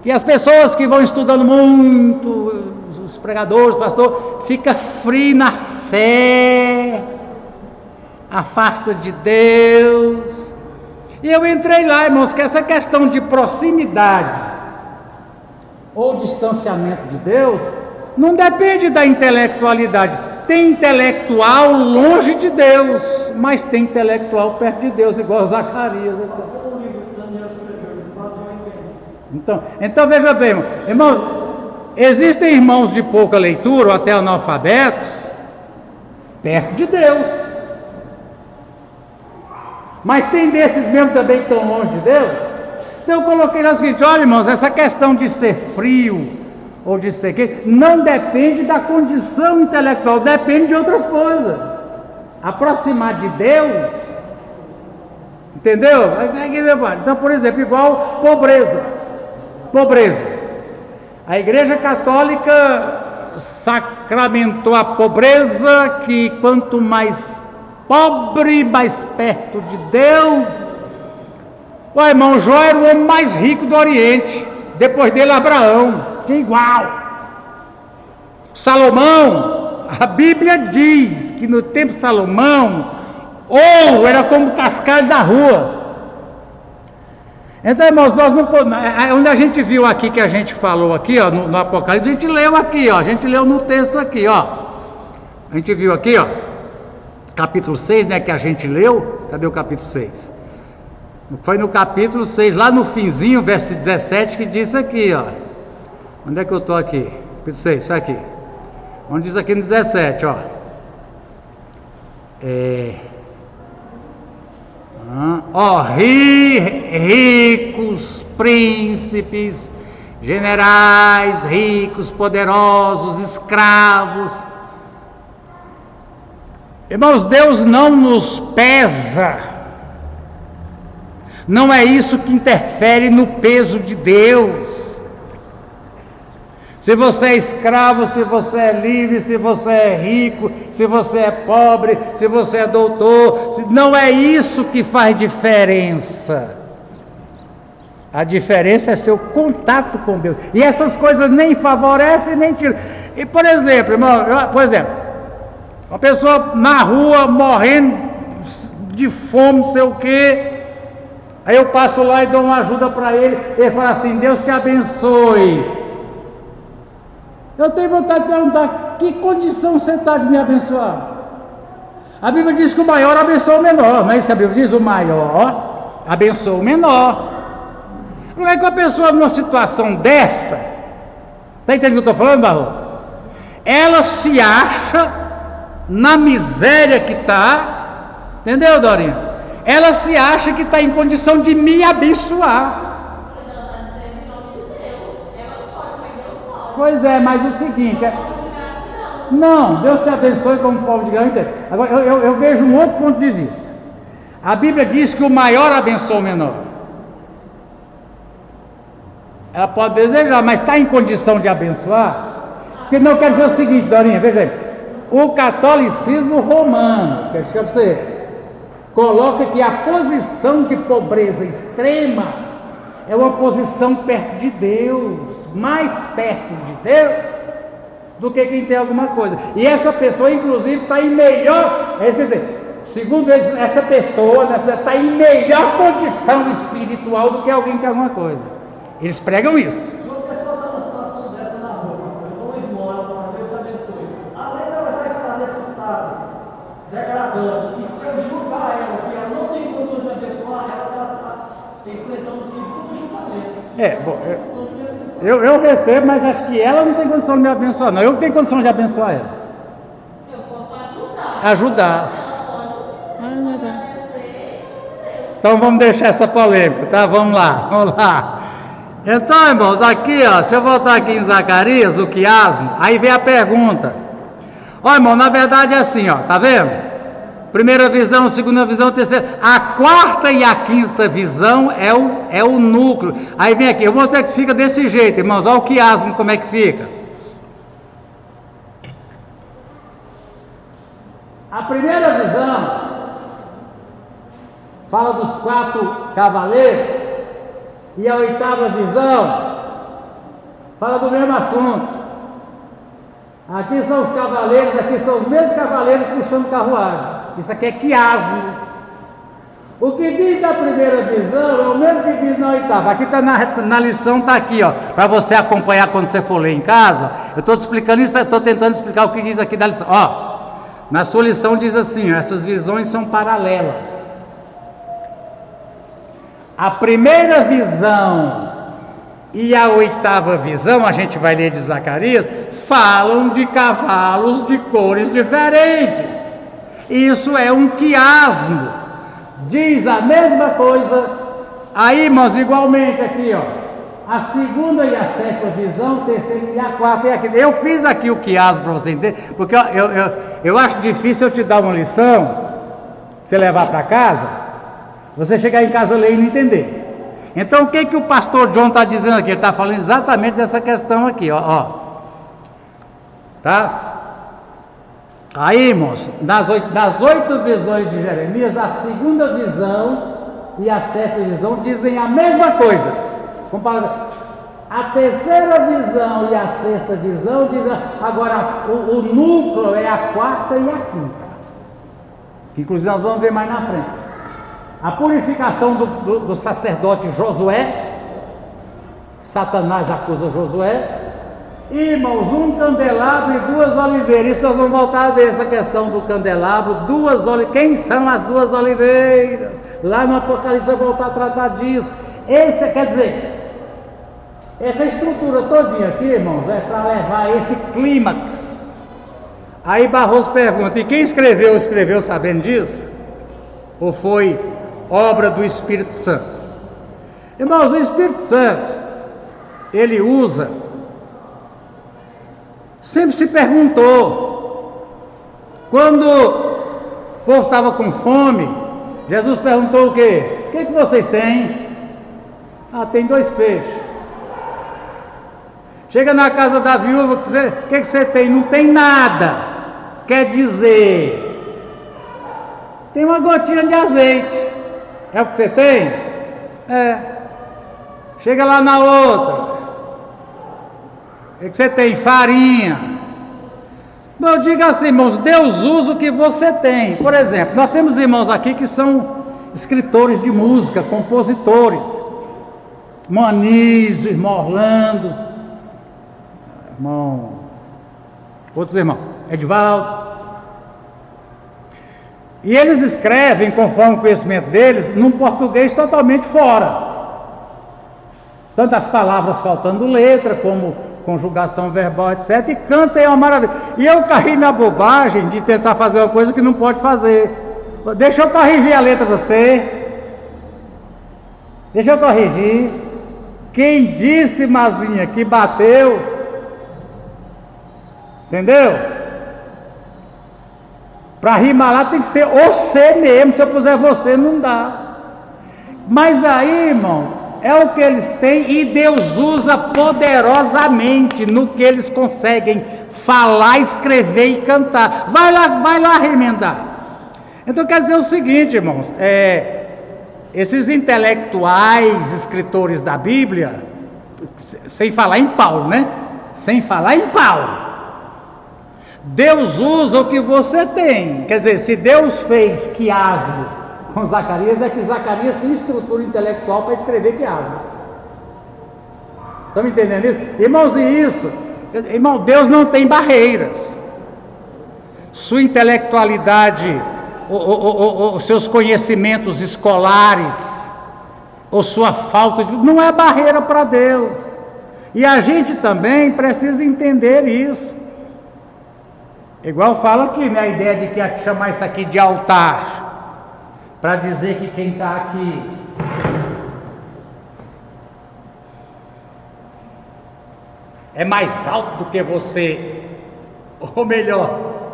S1: Que as pessoas que vão estudando muito, os pregadores, o pastor, fica frio na fé, afasta de Deus. E eu entrei lá, irmãos, que essa questão de proximidade ou distanciamento de Deus não depende da intelectualidade. Tem intelectual longe de Deus, mas tem intelectual perto de Deus, igual Zacarias, etc. Então veja bem, irmãos, existem irmãos de pouca leitura ou até analfabetos perto de Deus, mas tem desses mesmo também que estão longe de Deus. Então eu coloquei na seguinte: olha, irmãos, essa questão de ser frio ou de ser quente não depende da condição intelectual, depende de outras coisas. Aproximar de Deus, entendeu? Então, por exemplo, igual pobreza. A Igreja Católica sacramentou a pobreza, que quanto mais pobre, mais perto de Deus. O irmão Jó era o homem mais rico do Oriente, depois dele Abraão, que é igual. Salomão, a Bíblia diz que no tempo de Salomão, ouro era como cascalho da rua. Então, irmãos, nós não podemos, onde a gente viu aqui, que a gente falou aqui, ó, no Apocalipse, a gente leu aqui, ó, a gente leu no texto aqui, ó. A gente viu aqui, ó, capítulo 6, né, que a gente leu. Cadê o capítulo 6? Foi no capítulo 6, lá no finzinho, verso 17, que diz aqui, ó. Onde é que eu estou aqui? Capítulo 6, foi aqui. Onde diz aqui no 17, ó. Ricos, príncipes, generais, ricos, poderosos, escravos. Irmãos, Deus não nos pesa. Não é isso que interfere no peso de Deus. Se você é escravo, se você é livre, se você é rico, se você é pobre, se você é doutor, não é isso que faz diferença. A diferença é seu contato com Deus. E essas coisas nem favorecem nem tiram. E por exemplo, irmão, uma pessoa na rua morrendo de fome, não sei o quê. Aí eu passo lá e dou uma ajuda para ele. Ele fala assim: Deus te abençoe. Eu tenho vontade de perguntar: que condição você está de me abençoar? A Bíblia diz que o maior abençoa o menor. Não é isso que a Bíblia diz? O maior abençoa o menor. Como é que uma pessoa numa situação dessa, está entendendo o que eu estou falando, Barro? Ela se acha na miséria que está, entendeu, Dorinha? Ela se acha que está em condição de me abençoar. Pois é, mas o seguinte, não, Deus te abençoe como forma de gratidão. Agora, eu vejo um outro ponto de vista. A Bíblia diz que o maior abençoa o menor. Ela pode desejar, mas está em condição de abençoar? Porque não quer dizer o seguinte, Dorinha, veja aí. O catolicismo romano, quer dizer para você, coloca que a posição de pobreza extrema é uma posição perto de Deus, mais perto de Deus do que quem tem alguma coisa. E essa pessoa, inclusive, está em melhor, quer dizer, segundo eles, essa pessoa está em melhor condição espiritual do que alguém que tem alguma coisa. Eles pregam isso.
S2: Se uma pessoa está numa situação dessa na rua, pastor, eu dou uma esmola para Deus te abençoe. Além dela já estar nesse estado degradante, e se eu julgar ela que ela não tem condições de me abençoar, ela está enfrentando o segundo julgamento.
S1: Bom, eu recebo, mas acho que ela não tem condição de me abençoar, não. Eu tenho condição de abençoar ela.
S4: Eu posso ajudar.
S1: Ajudar.
S4: Ela pode agradecer.
S1: Então vamos deixar essa polêmica, tá? Vamos lá. Então, irmãos, aqui, ó, se eu voltar aqui em Zacarias, o quiasmo, aí vem a pergunta. Ó, irmão, na verdade é assim, ó, tá vendo? Primeira visão, segunda visão, terceira. A quarta e a quinta visão é o núcleo. Aí vem aqui, eu vou mostrar que fica desse jeito, irmãos. Olha o quiasmo, como é que fica. A primeira visão fala dos 4 cavaleiros, e a 8ª visão fala do mesmo assunto. Aqui são os cavaleiros, aqui são os mesmos cavaleiros puxando carruagem. Isso aqui é quiasmo. O que diz da primeira visão é o mesmo que diz na 8ª. Aqui está na lição, está aqui, ó, para você acompanhar quando você for ler em casa. Eu estou te explicando isso, estou tentando explicar o que diz aqui da lição. Ó, na sua lição diz assim, ó, essas visões são paralelas. A primeira visão e a 8ª visão, a gente vai ler de Zacarias, falam de cavalos de cores diferentes. Isso é um quiasmo. Diz a mesma coisa. Aí, irmãos, igualmente aqui, ó, a 2ª e a 7ª visão, a 3ª e a 4ª, e aqui. Eu fiz aqui o quiasmo para você entender, porque eu acho difícil eu te dar uma lição, pra você levar para casa, você chegar em casa, ler e não entender. Então, o que o pastor John está dizendo aqui? Ele está falando exatamente dessa questão aqui, ó. Tá? Aí, irmãos, nas 8 visões de Jeremias, a 2ª visão e a 7ª visão dizem a mesma coisa. A 3ª visão e a 6ª visão dizem, agora o núcleo é a 4ª e a 5ª, que inclusive nós vamos ver mais na frente. A purificação do sacerdote Josué, Satanás acusa Josué. Irmãos, um candelabro e 2 oliveiras. Isso nós vamos voltar a ver essa questão do candelabro, 2 oliveiras. Quem são as 2 oliveiras? Lá no Apocalipse vai voltar a tratar disso. Quer dizer, essa estrutura todinha aqui, irmãos, é para levar esse clímax. Aí Barroso pergunta, e quem escreveu sabendo disso? Ou foi obra do Espírito Santo? Irmãos, o Espírito Santo, ele usa, sempre se perguntou, quando o povo estava com fome, Jesus perguntou o quê? O que vocês têm? Ah, tem 2 peixes. Chega na casa da viúva, o que você tem? Não tem nada. Quer dizer, tem uma gotinha de azeite. É o que você tem? É. Chega lá na outra. O que você tem? Farinha. Não, diga assim, irmãos, Deus usa o que você tem. Por exemplo, nós temos irmãos aqui que são escritores de música, compositores. Irmão Anísio, irmão Orlando, irmão, outros irmãos, Edvaldo. E eles escrevem, conforme o conhecimento deles, num português totalmente fora. Tanto as palavras faltando letra, como conjugação verbal, etc. E canta é uma maravilha. E eu caí na bobagem de tentar fazer uma coisa que não pode fazer. Deixa eu corrigir a letra para você. Deixa eu corrigir. Quem disse, Mazinha, que bateu? Entendeu? Para rimar lá tem que ser você mesmo. Se eu puser você, não dá. Mas aí, irmão, é o que eles têm e Deus usa poderosamente no que eles conseguem falar, escrever e cantar. Vai lá remendar. Então quer dizer o seguinte, irmãos, esses intelectuais, escritores da Bíblia, sem falar em Paulo, né? Sem falar em Paulo. Deus usa o que você tem. Quer dizer, se Deus fez quiasmo com Zacarias, é que Zacarias tem estrutura intelectual para escrever quiasmo. Estão me entendendo isso? Irmãos, e isso, irmão, Deus não tem barreiras. Sua intelectualidade, os seus conhecimentos escolares, ou sua falta de... não é barreira para Deus. E a gente também precisa entender isso. Igual fala aqui, né, a ideia de que chamar isso aqui de altar, para dizer que quem está aqui é mais alto do que você, ou melhor,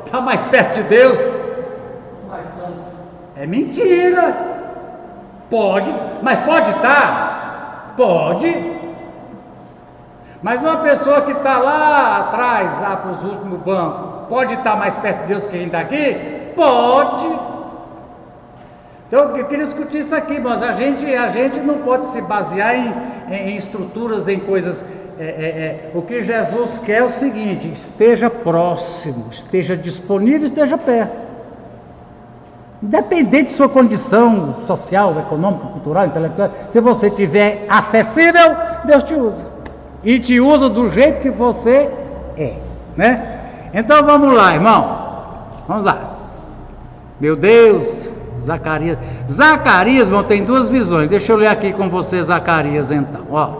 S1: está mais perto de Deus.
S2: Mais santo.
S1: É mentira. Pode, mas pode estar? Pode. Mas uma pessoa que está lá atrás, lá para os últimos bancos, pode estar mais perto de Deus que quem está aqui? Pode. Então eu queria discutir isso aqui, mas a gente não pode se basear em estruturas, em coisas. O que Jesus quer é o seguinte: esteja próximo, esteja disponível, esteja perto. Independente de sua condição social, econômica, cultural, intelectual, se você tiver acessível, Deus te usa. E te usa do jeito que você é, né? Então vamos lá, irmão. Vamos lá. Meu Deus, Zacarias. Zacarias, irmão, tem duas visões. Deixa eu ler aqui com você Zacarias então, ó.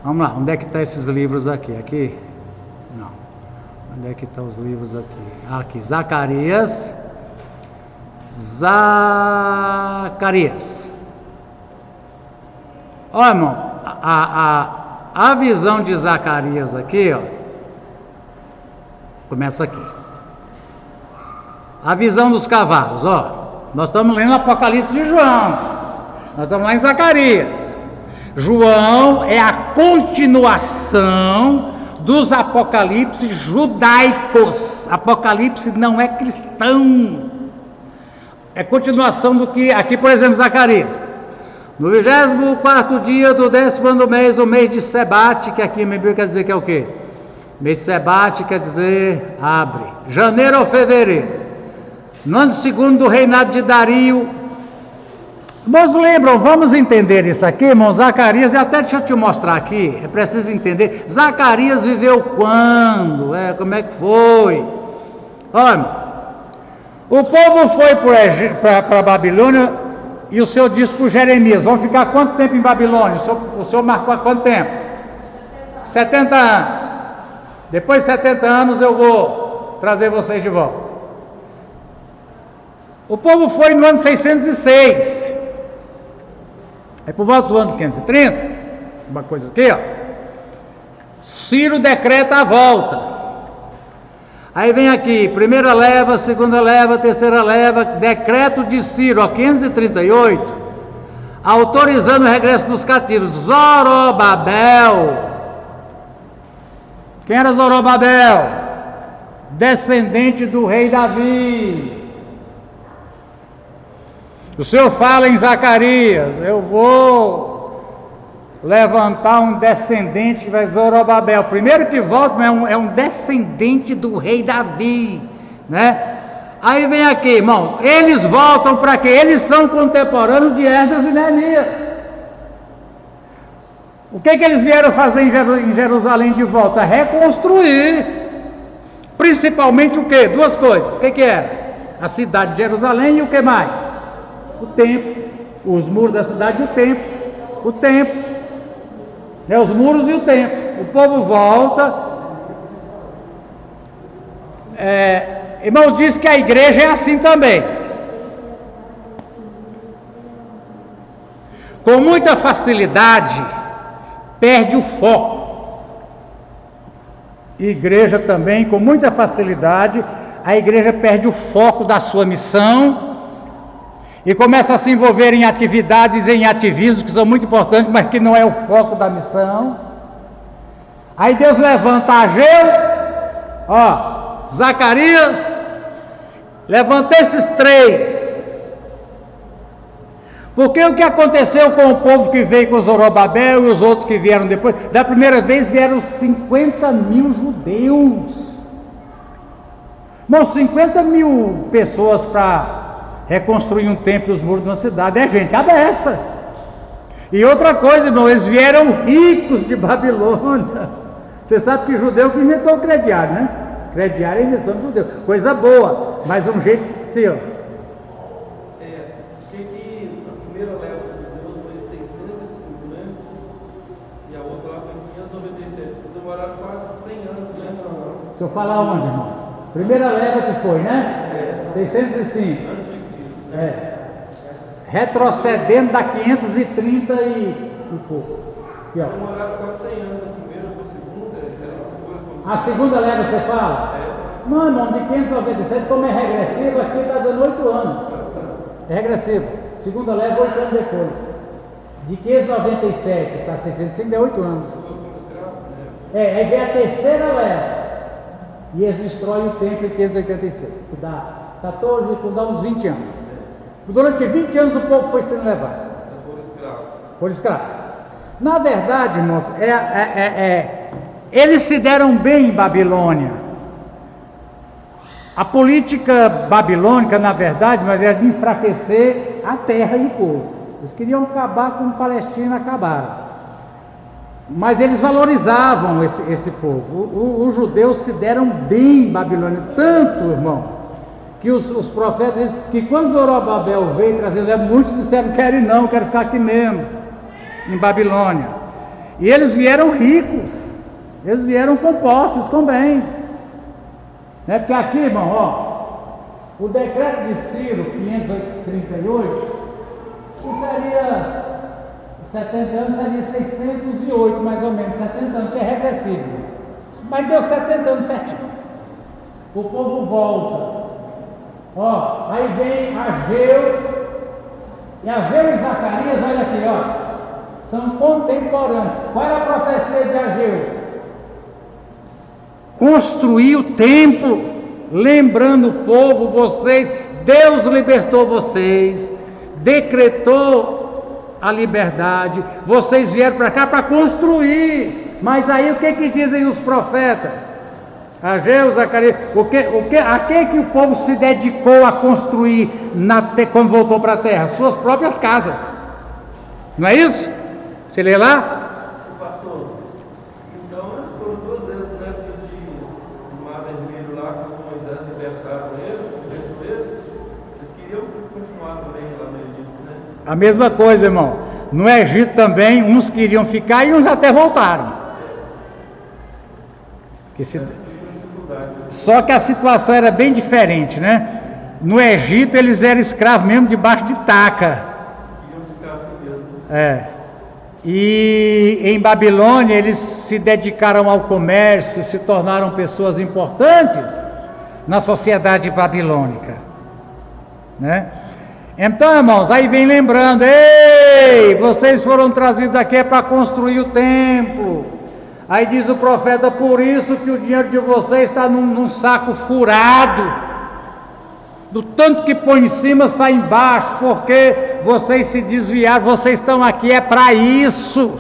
S1: Vamos lá, onde é que estão esses livros aqui? Aqui? Não. Onde é que estão os livros aqui? Aqui, Zacarias. Ó, irmão, a visão de Zacarias aqui, ó. Começa aqui. A visão dos cavalos, ó. Nós estamos lendo o Apocalipse de João. Nós estamos lá em Zacarias. João é a continuação dos apocalipses judaicos. Apocalipse não é cristão. É continuação do que aqui, por exemplo, Zacarias. No 24º dia do 10º mês, o mês de Sebate, que aqui em Bíblia quer dizer que é o quê? Mês de Sebate quer dizer abre. Janeiro ou fevereiro. No ano segundo do reinado de Dario. Irmãos, lembram, vamos entender isso aqui, irmão. Zacarias, e até deixa eu te mostrar aqui, é preciso entender. Zacarias viveu quando? Como é que foi? Olha, o povo foi para a Babilônia e o Senhor disse para Jeremias: vão ficar quanto tempo em Babilônia? O Senhor marcou quanto tempo? 70 anos. Depois de 70 anos eu vou trazer vocês de volta. O povo foi no ano 606. Aí por volta do ano 530, uma coisa aqui, ó. Ciro decreta a volta. Aí vem aqui, primeira leva, segunda leva, terceira leva, decreto de Ciro, ó, 538, autorizando o regresso dos cativos. Zorobabel. Quem era Zorobabel? Descendente do rei Davi. O Senhor fala em Zacarias: eu vou levantar um descendente que vai Zorobabel. Primeiro que volta é um descendente do rei Davi, né? Aí vem aqui, irmão, eles voltam para quê? Eles são contemporâneos de Esdras e Neemias. O que eles vieram fazer em Jerusalém de volta? Reconstruir. Principalmente o quê? Duas coisas. O que era? A cidade de Jerusalém e o que mais? O templo. Os muros da cidade e o templo. O templo. Os muros e o templo. O povo volta. Irmão, diz que a igreja é assim também. Com muita facilidade, perde o foco. Igreja também, com muita facilidade, a igreja perde o foco da sua missão e começa a se envolver em atividades e em ativismos que são muito importantes, mas que não é o foco da missão. Aí Deus levanta Ageu, Zacarias, levanta esses três. Porque o que aconteceu com o povo que veio com Zorobabel e os outros que vieram depois? Da primeira vez vieram 50 mil judeus. Não, 50 mil pessoas para reconstruir um templo e os muros de uma cidade. É gente abessa. E outra coisa, irmão, eles vieram ricos de Babilônia. Você sabe que judeu que inventou o crediário, né? Crediário é invenção de judeu. Coisa boa, mas um jeito assim, ó. Se eu falar onde, irmão? Primeira leva que foi, né? 605. Retrocedendo da 530 e pouco. Aqui, ó.
S3: Demoraram quase 100 anos da primeira para a segunda.
S1: A segunda leva você fala? Não, irmão, de 597, como é regressivo, aqui está dando 8 anos. É regressivo. Segunda leva, 8 anos depois. De 597 para 605 é 8 anos. Aí vem a terceira leva. E eles destroem o templo em 586, que dá 14, dá uns 20 anos. Durante 20 anos o povo foi sendo levado. Foram escravos. Na verdade, irmãos, eles se deram bem em Babilônia. A política babilônica, na verdade, mas era de enfraquecer a terra e o povo. Eles queriam acabar com Palestina, acabaram. Mas eles valorizavam esse povo. Os judeus se deram bem em Babilônia, tanto, irmão, que os profetas dizem que quando Zorobabel veio trazendo, muitos disseram: quero não, quero ficar aqui mesmo, em Babilônia. E eles vieram ricos, eles vieram com posses, com bens. Né? Porque aqui, irmão, ó, o decreto de Ciro 538, que seria 70 anos, seria 608 mais ou menos, 70 anos, que é regressivo. Mas deu 70 anos certinho. O povo volta. Ó, aí vem Ageu, e Ageu e Zacarias, olha aqui, ó, são contemporâneos. Qual era a profecia de Ageu? Construir o templo, lembrando o povo, vocês, Deus libertou vocês, decretou a liberdade, vocês vieram para cá para construir. Mas aí o que dizem os profetas? Ageu, Zacarias, a que o povo se dedicou a construir quando voltou para a terra? Suas próprias casas. Não é isso? Você lê lá?
S5: Pastor, então eles foram 2 vezes dentro de Mar Vermelho lá, quando Moisés libertaram eles queriam continuar também lá no Egito, né?
S1: A mesma coisa, irmão. No Egito também, uns queriam ficar e uns até voltaram. Só que a situação era bem diferente, né? No Egito eles eram escravos mesmo debaixo de taca. E em Babilônia eles se dedicaram ao comércio, se tornaram pessoas importantes na sociedade babilônica, né? Então, irmãos, aí vem lembrando: ei, vocês foram trazidos aqui para construir o templo. Aí diz o profeta: por isso que o dinheiro de vocês está num saco furado, do tanto que põe em cima sai embaixo, porque vocês se desviaram, vocês estão aqui é para isso.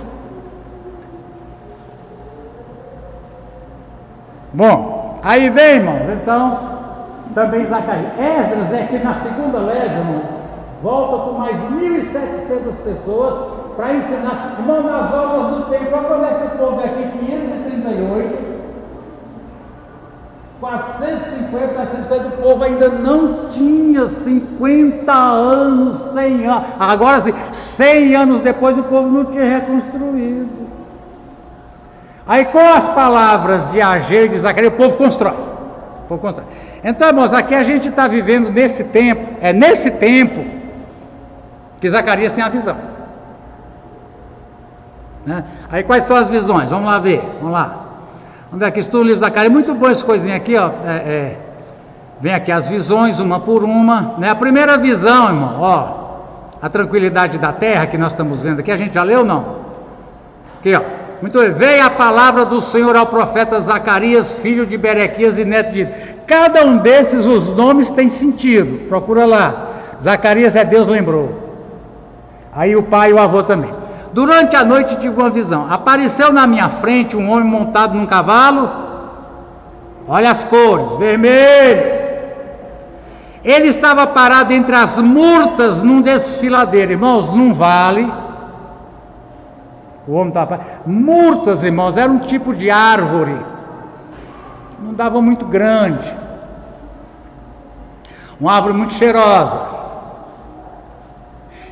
S1: Bom, aí vem, irmãos, então, também Zacarias. Esdras é que na segunda leva, irmão, volta com mais 1.700 pessoas, para ensinar, irmão, nas obras do templo. Quando é que o povo é aqui? 538, 450, 450, o povo ainda não tinha 50 anos, 100 anos. Agora sim, 100 anos depois o povo não tinha reconstruído. Aí com as palavras de Ageu e de Zacarias, o povo constrói. Então, irmãos, aqui a gente está vivendo nesse tempo, é nesse tempo que Zacarias tem a visão. Né? Aí quais são as visões? Vamos lá ver, vamos lá. Vamos ver aqui, estudo o livro de Zacarias, muito bom esse coisinha aqui, ó. Vem aqui as visões, uma por uma, né? A primeira visão, irmão, ó, a tranquilidade da terra que nós estamos vendo aqui, a gente já leu ou não? Aqui, ó, muito bem, veio a palavra do Senhor ao profeta Zacarias, filho de Berequias e neto de... Cada um desses, os nomes tem sentido, procura lá. Zacarias é Deus lembrou, aí o pai e o avô também. Durante a noite tive uma visão, apareceu na minha frente um homem montado num cavalo, olha as cores, vermelho. Ele estava parado entre as murtas num desfiladeiro, irmãos, num vale. O homem estava parado. Murtas, irmãos, era um tipo de árvore, não dava muito grande, uma árvore muito cheirosa.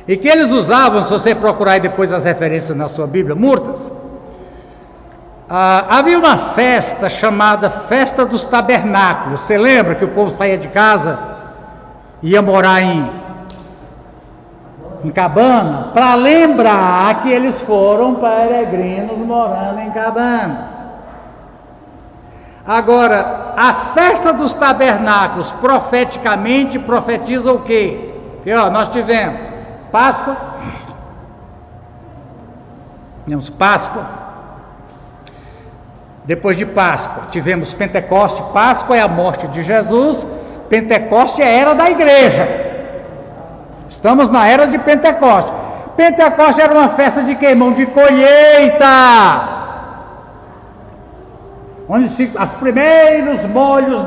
S1: E que eles usavam, se você procurar aí depois as referências na sua Bíblia, murtas. Havia uma festa chamada Festa dos Tabernáculos. Você lembra que o povo saía de casa, ia morar em cabana, para lembrar que eles foram peregrinos morando em cabanas. Agora, a Festa dos Tabernáculos, profeticamente, profetiza o quê? Que nós tivemos Páscoa, tivemos Páscoa, depois de Páscoa tivemos Pentecoste. Páscoa é a morte de Jesus, Pentecoste é a era da igreja. Estamos na era de Pentecostes. Pentecostes era uma festa de quê, irmão? De colheita. Onde os primeiros molhos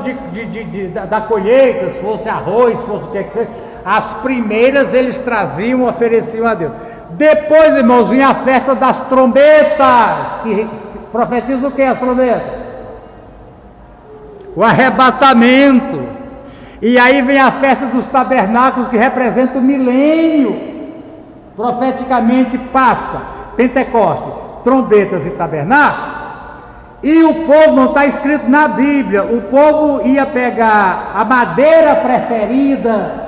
S1: da colheita, se fosse arroz, se fosse o que seja, as primeiras eles traziam, ofereciam a Deus. Depois, irmãos, vinha a festa das trombetas, que profetiza o que as trombetas? O arrebatamento. E aí vem a festa dos tabernáculos, que representa o milênio, profeticamente Páscoa, Pentecoste, trombetas e tabernáculos. E o povo, não está escrito na Bíblia, o povo ia pegar a madeira preferida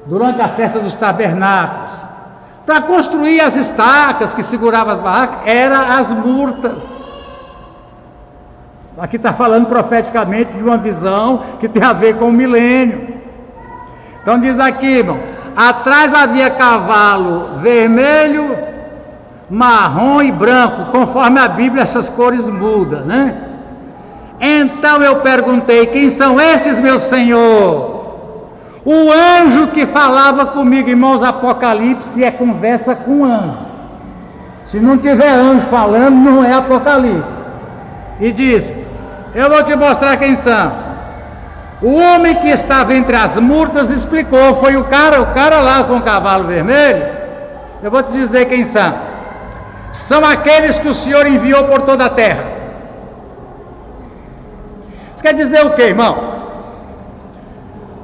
S1: durante a festa dos tabernáculos, para construir as estacas que seguravam as barracas, eram as murtas. Aqui está falando profeticamente de uma visão que tem a ver com o milênio. Então diz aqui, irmão, atrás havia cavalo vermelho, marrom e branco, conforme a Bíblia essas cores mudam, né? Então eu perguntei, quem são esses, meu Senhor? O anjo que falava comigo, irmãos, Apocalipse é conversa com anjo. Se não tiver anjo falando, não é Apocalipse. E disse, eu vou te mostrar quem são. O homem que estava entre as murtas explicou, foi o cara lá com o cavalo vermelho. Eu vou te dizer quem são. São aqueles que o Senhor enviou por toda a terra. Isso quer dizer o que, irmãos?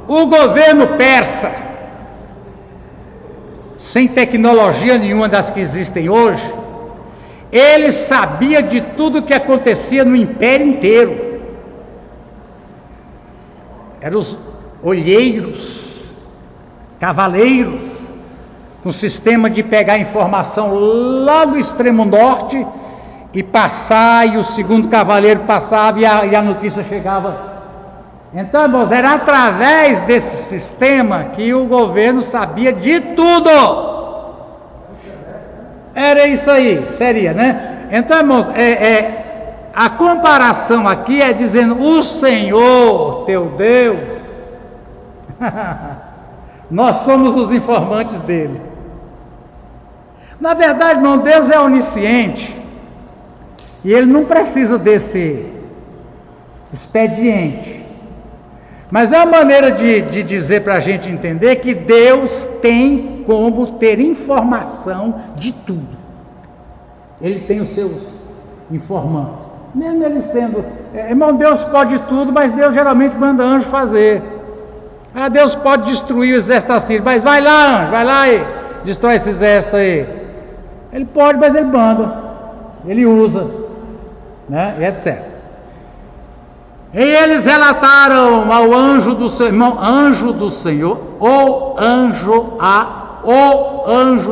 S1: O governo persa, sem tecnologia nenhuma das que existem hoje, ele sabia de tudo o que acontecia no império inteiro. Eram os olheiros, cavaleiros, um sistema de pegar informação lá do extremo norte e passar, e o segundo cavaleiro passava e a notícia chegava. Então, irmãos, era através desse sistema que o governo sabia de tudo. Era isso aí, seria, né? Então, irmãos, a comparação aqui é dizendo, o Senhor, teu Deus, nós somos os informantes dele. Na verdade, irmão, Deus é onisciente e ele não precisa desse expediente, mas é uma maneira de dizer para a gente entender que Deus tem como ter informação de tudo. Ele tem os seus informantes, mesmo ele sendo, irmão, Deus pode tudo, mas Deus geralmente manda anjo fazer. Deus pode destruir o exército assírio, mas vai lá, anjo, vai lá e destrói esse exército aí. Ele pode, mas ele manda, ele usa, né, e etc. E eles relataram ao anjo do Senhor, irmão, anjo do Senhor, o anjo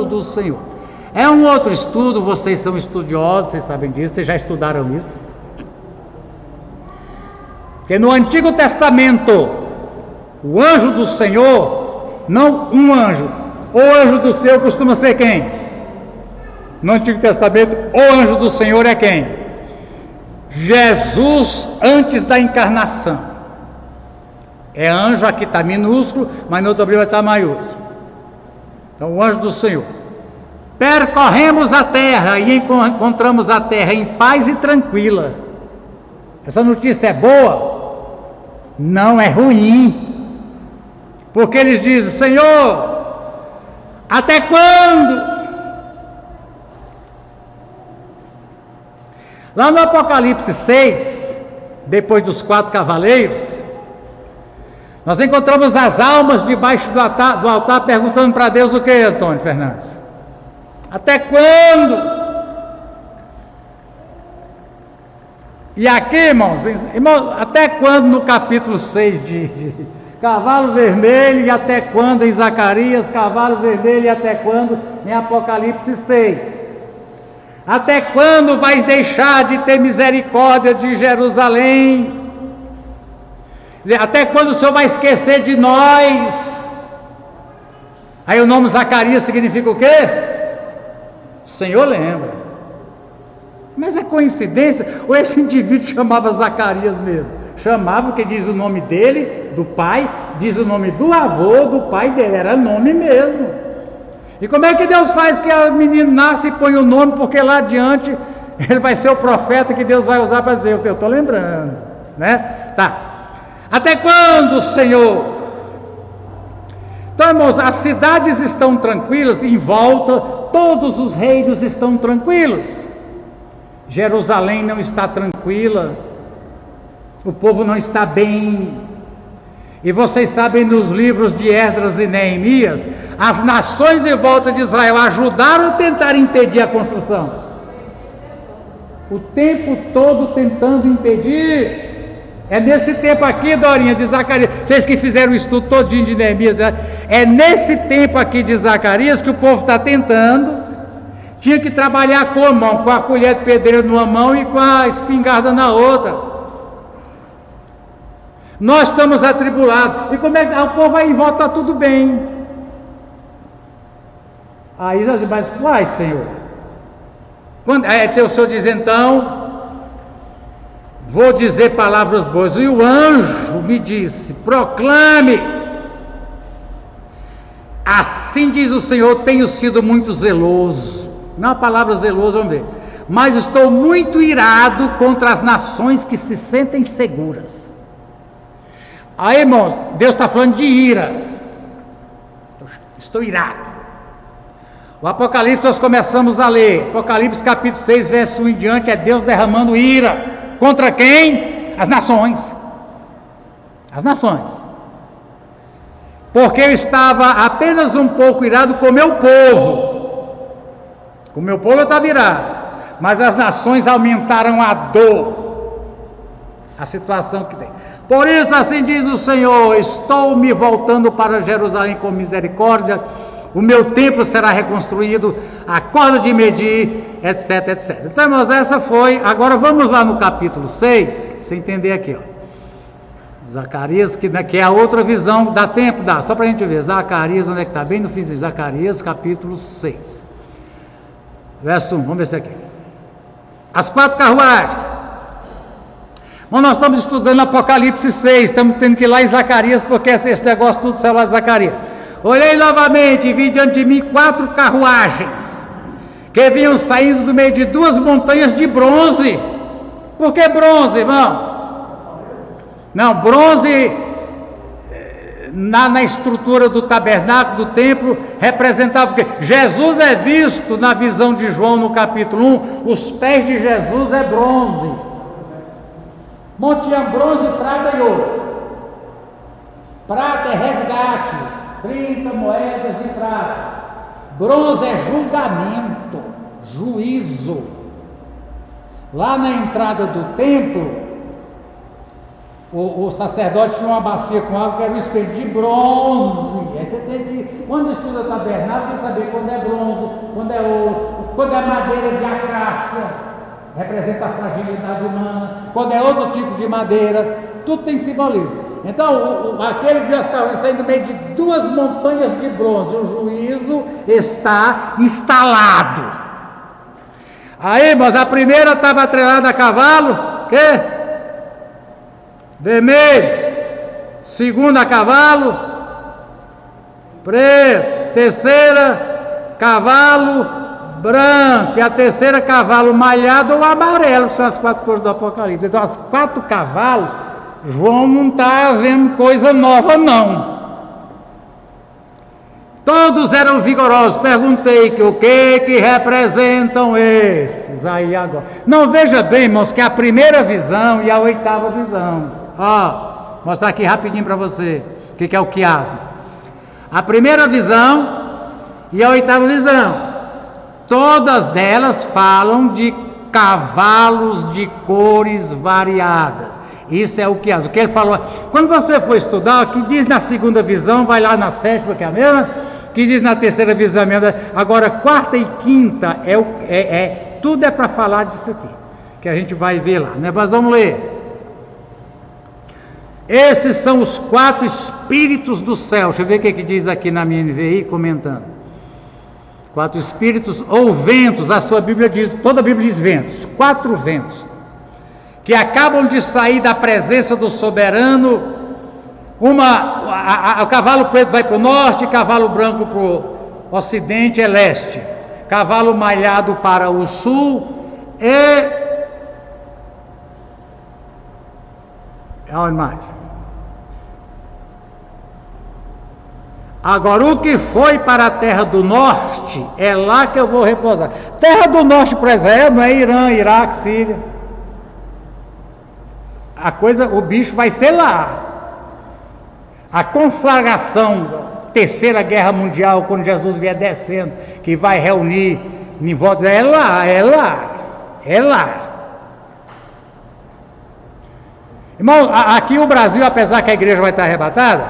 S1: do Senhor. É um outro estudo, vocês são estudiosos, vocês sabem disso, vocês já estudaram isso. Porque no Antigo Testamento, o anjo do Senhor, não um anjo, o anjo do Senhor costuma ser quem? No Antigo Testamento, o anjo do Senhor é quem? Jesus antes da encarnação. É anjo, aqui está minúsculo, mas no outro Bíblia está maiúsculo. Então, o anjo do Senhor. Percorremos a terra e encontramos a terra em paz e tranquila. Essa notícia é boa? Não, é ruim. Porque eles dizem, Senhor, até quando? Lá no Apocalipse 6, depois dos 4 cavaleiros, nós encontramos as almas debaixo do altar perguntando para Deus o que, Antônio Fernandes? Até quando? E aqui, irmãos, até quando no capítulo 6 de cavalo vermelho, e até quando em Zacarias, cavalo vermelho, e até quando em Apocalipse 6? Até quando vais deixar de ter misericórdia de Jerusalém? Até quando o Senhor vai esquecer de nós? Aí o nome Zacarias significa o quê? O Senhor lembra. Mas é coincidência? Ou esse indivíduo chamava Zacarias mesmo? Chamava, porque diz o nome dele, do pai, diz o nome do avô, do pai dele, era nome mesmo. E como é que Deus faz que o menino nasce e põe o nome, porque lá adiante ele vai ser o profeta que Deus vai usar para dizer, eu estou lembrando, né? Tá. Até quando, Senhor? Então, irmãos, as cidades estão tranquilas, em volta, todos os reinos estão tranquilos. Jerusalém não está tranquila, o povo não está bem. E vocês sabem, nos livros de Esdras e Neemias, as nações em volta de Israel ajudaram a tentar impedir a construção. O tempo todo tentando impedir. É nesse tempo aqui, Dorinha, de Zacarias, vocês que fizeram o estudo todinho de Neemias, é nesse tempo aqui de Zacarias que o povo está tentando. Tinha que trabalhar com a mão, com a colher de pedreiro numa mão e com a espingarda na outra. Nós estamos atribulados. E como é que o povo vai em volta, está tudo bem. Aí, mas uai, Senhor. O Senhor diz, então, vou dizer palavras boas. E o anjo me disse, proclame. Assim diz o Senhor, tenho sido muito zeloso. Não a palavra zeloso, vamos ver. Mas estou muito irado contra as nações que se sentem seguras. Aí, irmãos, Deus está falando de ira. Estou irado. O Apocalipse nós começamos a ler. Apocalipse capítulo 6, verso 1 em diante, é Deus derramando ira. Contra quem? As nações. As nações. Porque eu estava apenas um pouco irado com o meu povo. Com o meu povo eu estava irado. Mas as nações aumentaram a dor. A situação que tem. Por isso, assim diz o Senhor, estou me voltando para Jerusalém com misericórdia, o meu templo será reconstruído, a corda de medir, etc, etc. Então, irmãos, essa foi, agora vamos lá no capítulo 6, para você entender aqui, ó. Zacarias, que é a outra visão, dá tempo? Dá, só para a gente ver, Zacarias, onde é que está? Bem no fim, Zacarias, capítulo 6. Verso 1, vamos ver se aqui. As 4 carruagens. Bom, nós estamos estudando Apocalipse 6, estamos tendo que ir lá em Zacarias, porque esse negócio tudo saiu lá de Zacarias. Olhei novamente e vi diante de mim 4 carruagens, que vinham saindo do meio de 2 montanhas de bronze. Por que bronze, irmão? Não, bronze, na estrutura do tabernáculo, do templo, representava o quê? Jesus é visto na visão de João no capítulo 1, os pés de Jesus é bronze. Tinha bronze, prata e ouro. Prata é resgate, 30 moedas de prata. Bronze é julgamento, juízo. Lá na entrada do templo, o sacerdote tinha uma bacia com água que era um espelho de bronze. Aí você tem que, quando estuda tabernáculo, tem que saber quando é bronze, quando é ouro, quando é madeira de acácia, representa a fragilidade humana, quando é outro tipo de madeira, tudo tem simbolismo. Então, aquele que viu as carruagens saindo do meio de 2 montanhas de bronze, o juízo está instalado. Aí, mas a primeira estava atrelada a cavalo, que? Vermelho. Segunda, cavalo preto. Terceira, cavalo branco, e a terceira, cavalo malhado ou amarelo, que são as 4 cores do Apocalipse. Então, as 4 cavalos, João não está vendo coisa nova, não. Todos eram vigorosos. Perguntei o que representam esses aí agora. Não, veja bem, irmãos, que a primeira visão e a 8ª visão. Ó, mostrar aqui rapidinho para você o que é o quiasma. A primeira visão e a 8ª visão. Todas delas falam de cavalos de cores variadas. Isso é o que ele falou. Quando você for estudar, o que diz na 2ª visão, vai lá na 7ª, que é a mesma, que diz na 3ª visão, agora 4ª e 5ª, tudo é para falar disso aqui, que a gente vai ver lá, né? Mas vamos ler. Esses são os 4 espíritos do céu. Deixa eu ver o que diz aqui na minha NVI, comentando. 4 espíritos ou ventos, a sua Bíblia diz, toda a Bíblia diz ventos, 4 ventos, que acabam de sair da presença do soberano. O cavalo preto vai para o norte, cavalo branco para o ocidente e leste, cavalo malhado para o sul onde mais? Agora, o que foi para a terra do norte, é lá que eu vou repousar. Terra do norte para Israel não é Irã, Iraque, Síria. O bicho vai ser lá. A conflagração, terceira guerra mundial, quando Jesus vier descendo, que vai reunir em volta, é lá. Irmão, aqui o Brasil, apesar que a igreja vai estar arrebatada,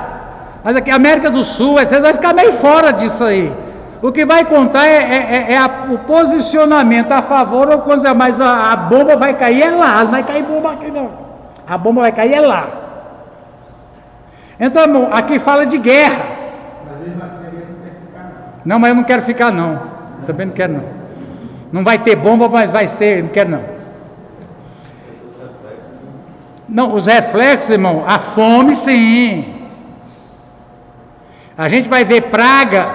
S1: mas aqui a América do Sul, você vai ficar meio fora disso aí. O que vai contar o posicionamento a favor ou contra, mas a bomba vai cair lá, não vai cair bomba aqui não. A bomba vai cair lá. Então, irmão, aqui fala de guerra. Não, mas eu não quero ficar não. Também não quero não. Não vai ter bomba, mas vai ser, não quero não. Não, os reflexos, irmão, a fome sim. A gente vai ver praga.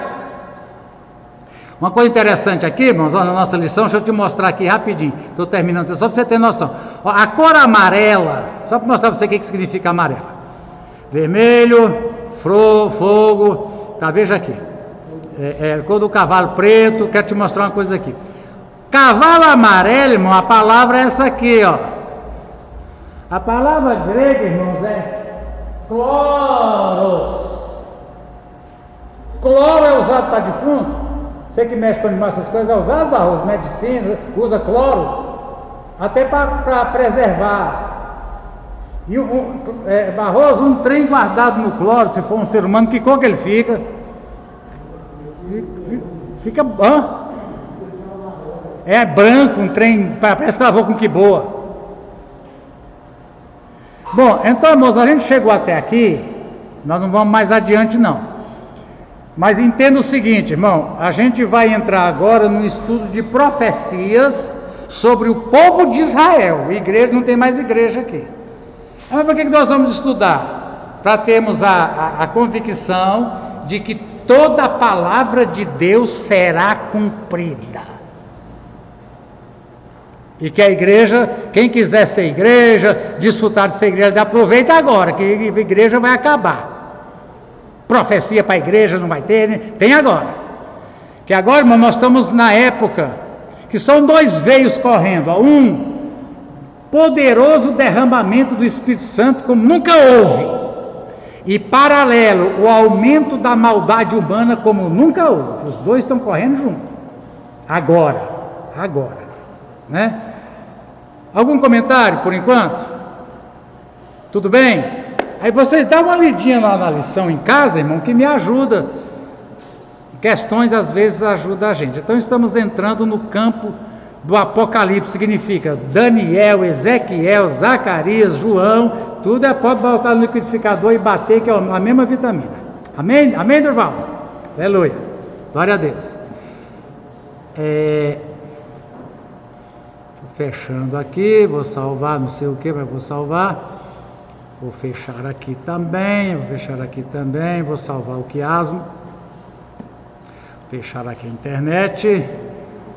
S1: Uma coisa interessante aqui, irmãos, ó, na nossa lição, deixa eu te mostrar aqui rapidinho. Estou terminando, só para você ter noção. Ó, a cor amarela, só para mostrar para você o que significa amarela. Vermelho, fogo, tá, veja aqui. Cor do cavalo preto, quero te mostrar uma coisa aqui. Cavalo amarelo, irmão, a palavra é essa aqui, ó. A palavra grega, irmãos, é cloros. Cloro é usado para defunto. Você que mexe com animais, essas coisas, é usado para arroz, medicina, usa cloro, até para preservar. E arroz, um trem guardado no cloro, se for um ser humano, que cor que ele fica? Fica é branco, um trem, parece que lavou com que boa. Bom, então, irmãos, a gente chegou até aqui, nós não vamos mais adiante não. Mas entenda o seguinte, irmão, a gente vai entrar agora no estudo de profecias sobre o povo de Israel. Igreja, não tem mais igreja aqui. Mas por que nós vamos estudar? Para termos a convicção de que toda a palavra de Deus será cumprida. E que a igreja, quem quiser ser igreja, desfrutar de ser igreja, aproveita agora, que a igreja vai acabar. Profecia para a igreja não vai ter, né? Tem agora. Que agora, irmão, nós estamos na época que são dois veios correndo. Um, poderoso derramamento do Espírito Santo como nunca houve. E paralelo, o aumento da maldade humana como nunca houve. Os dois estão correndo juntos. Agora, né? Algum comentário por enquanto? Tudo bem? Aí vocês dão uma lidinha lá na lição em casa, irmão, que me ajuda. Questões às vezes ajudam a gente. Então estamos entrando no campo do Apocalipse, significa Daniel, Ezequiel, Zacarias, João, tudo pode botar no liquidificador e bater, que é a mesma vitamina. Amém? Amém, Durval? Aleluia. Glória a Deus. Fechando aqui, vou salvar, não sei o que, mas vou salvar. Vou fechar aqui também, vou salvar o quiasmo. Fechar aqui a internet,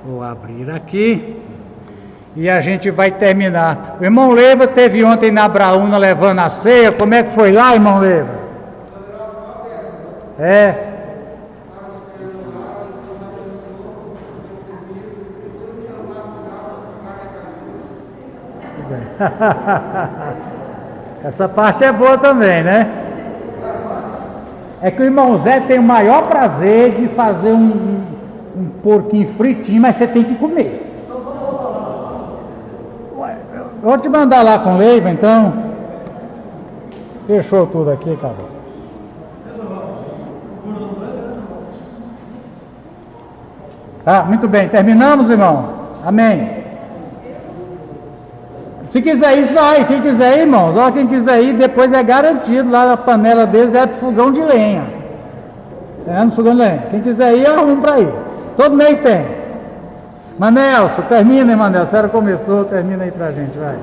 S1: vou abrir aqui. E a gente vai terminar. O irmão Leiva teve ontem na Braúna levando a ceia, como é que foi lá, irmão Leiva? Essa parte é boa também, né? É que o irmão Zé tem o maior prazer de fazer um porquinho fritinho, mas você tem que comer. Vou te mandar lá com Leiva, então. Fechou tudo aqui, acabou. Tá, muito bem. Terminamos, irmão? Amém. Se quiser ir, vai. Quem quiser ir, irmãos, ó, quem quiser ir, depois é garantido. Lá na panela deles é fogão de lenha. No fogão de lenha. Quem quiser ir, arruma para ir. Todo mês tem. Manelson, termina, hein, Manelson? A senhora começou, termina aí pra gente, vai.